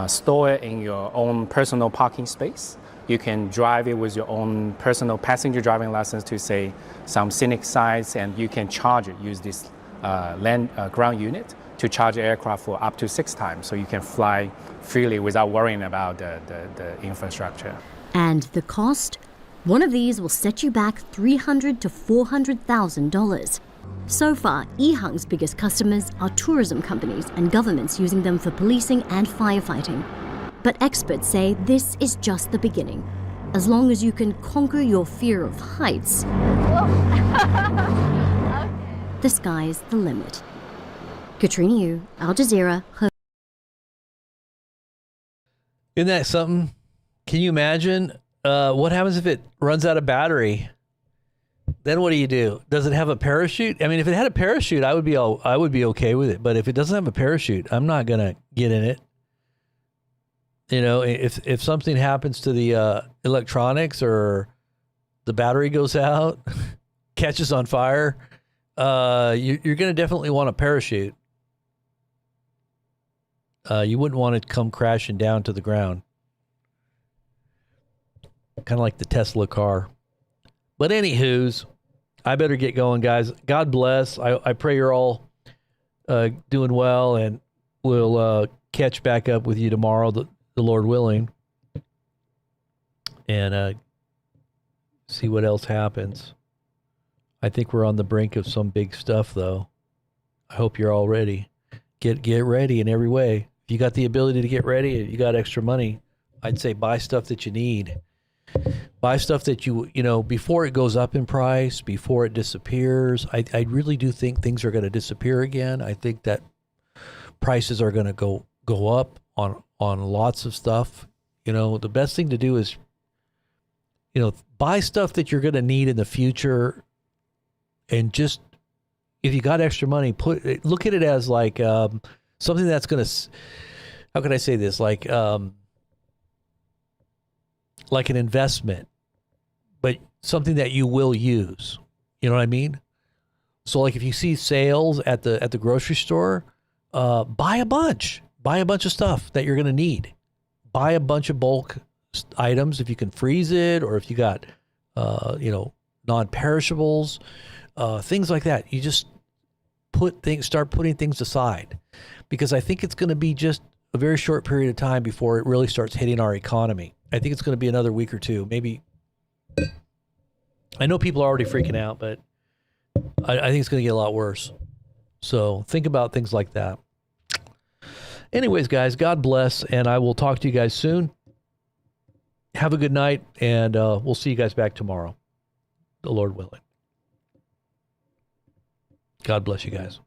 store it in your own personal parking space. You can drive it with your own personal passenger driving license to, say, some scenic sites, and you can charge it, use this ground unit to charge the aircraft for up to 6 times, so you can fly freely without worrying about the infrastructure. And the cost? One of these will set you back $300,000 to $400,000. So far, EHang's biggest customers are tourism companies and governments using them for policing and firefighting. But experts say this is just the beginning. As long as you can conquer your fear of heights, the sky's the limit. Katrina Yu, Al Jazeera. Isn't that something? Can you imagine what happens if it runs out of battery? Then what do? Does it have a parachute? I mean, if it had a parachute, I would be okay with it. But if it doesn't have a parachute, I'm not gonna get in it. You know, if something happens to the electronics or the battery goes out, catches on fire, you're going to definitely want a parachute. You wouldn't want it to come crashing down to the ground. Kind of like the Tesla car. But anywho's, I better get going, guys. God bless. I pray you're all doing well, and we'll catch back up with you tomorrow. The Lord willing, and see what else happens. I think we're on the brink of some big stuff, though. I hope you're all ready. Get ready in every way. If you got the ability to get ready, if you got extra money, I'd say buy stuff that you need. Buy stuff that you know, before it goes up in price, before it disappears. I really do think things are going to disappear again. I think that prices are going to go up on lots of stuff. You know, the best thing to do is, you know, buy stuff that you're going to need in the future, and just, if you got extra money, look at it as like something that's going to, how can I say this, like an investment, but something that you will use. You know what I mean? So like if you see sales at the grocery store, buy a bunch of stuff that you're going to need. Buy a bunch of bulk items if you can freeze it, or if you got, non-perishables, things like that. You just start putting things aside, because I think it's going to be just a very short period of time before it really starts hitting our economy. I think it's going to be another week or two, maybe. I know people are already freaking out, but I think it's going to get a lot worse. So think about things like that. Anyways, guys, God bless, and I will talk to you guys soon. Have a good night, and we'll see you guys back tomorrow, the Lord willing. God bless you guys.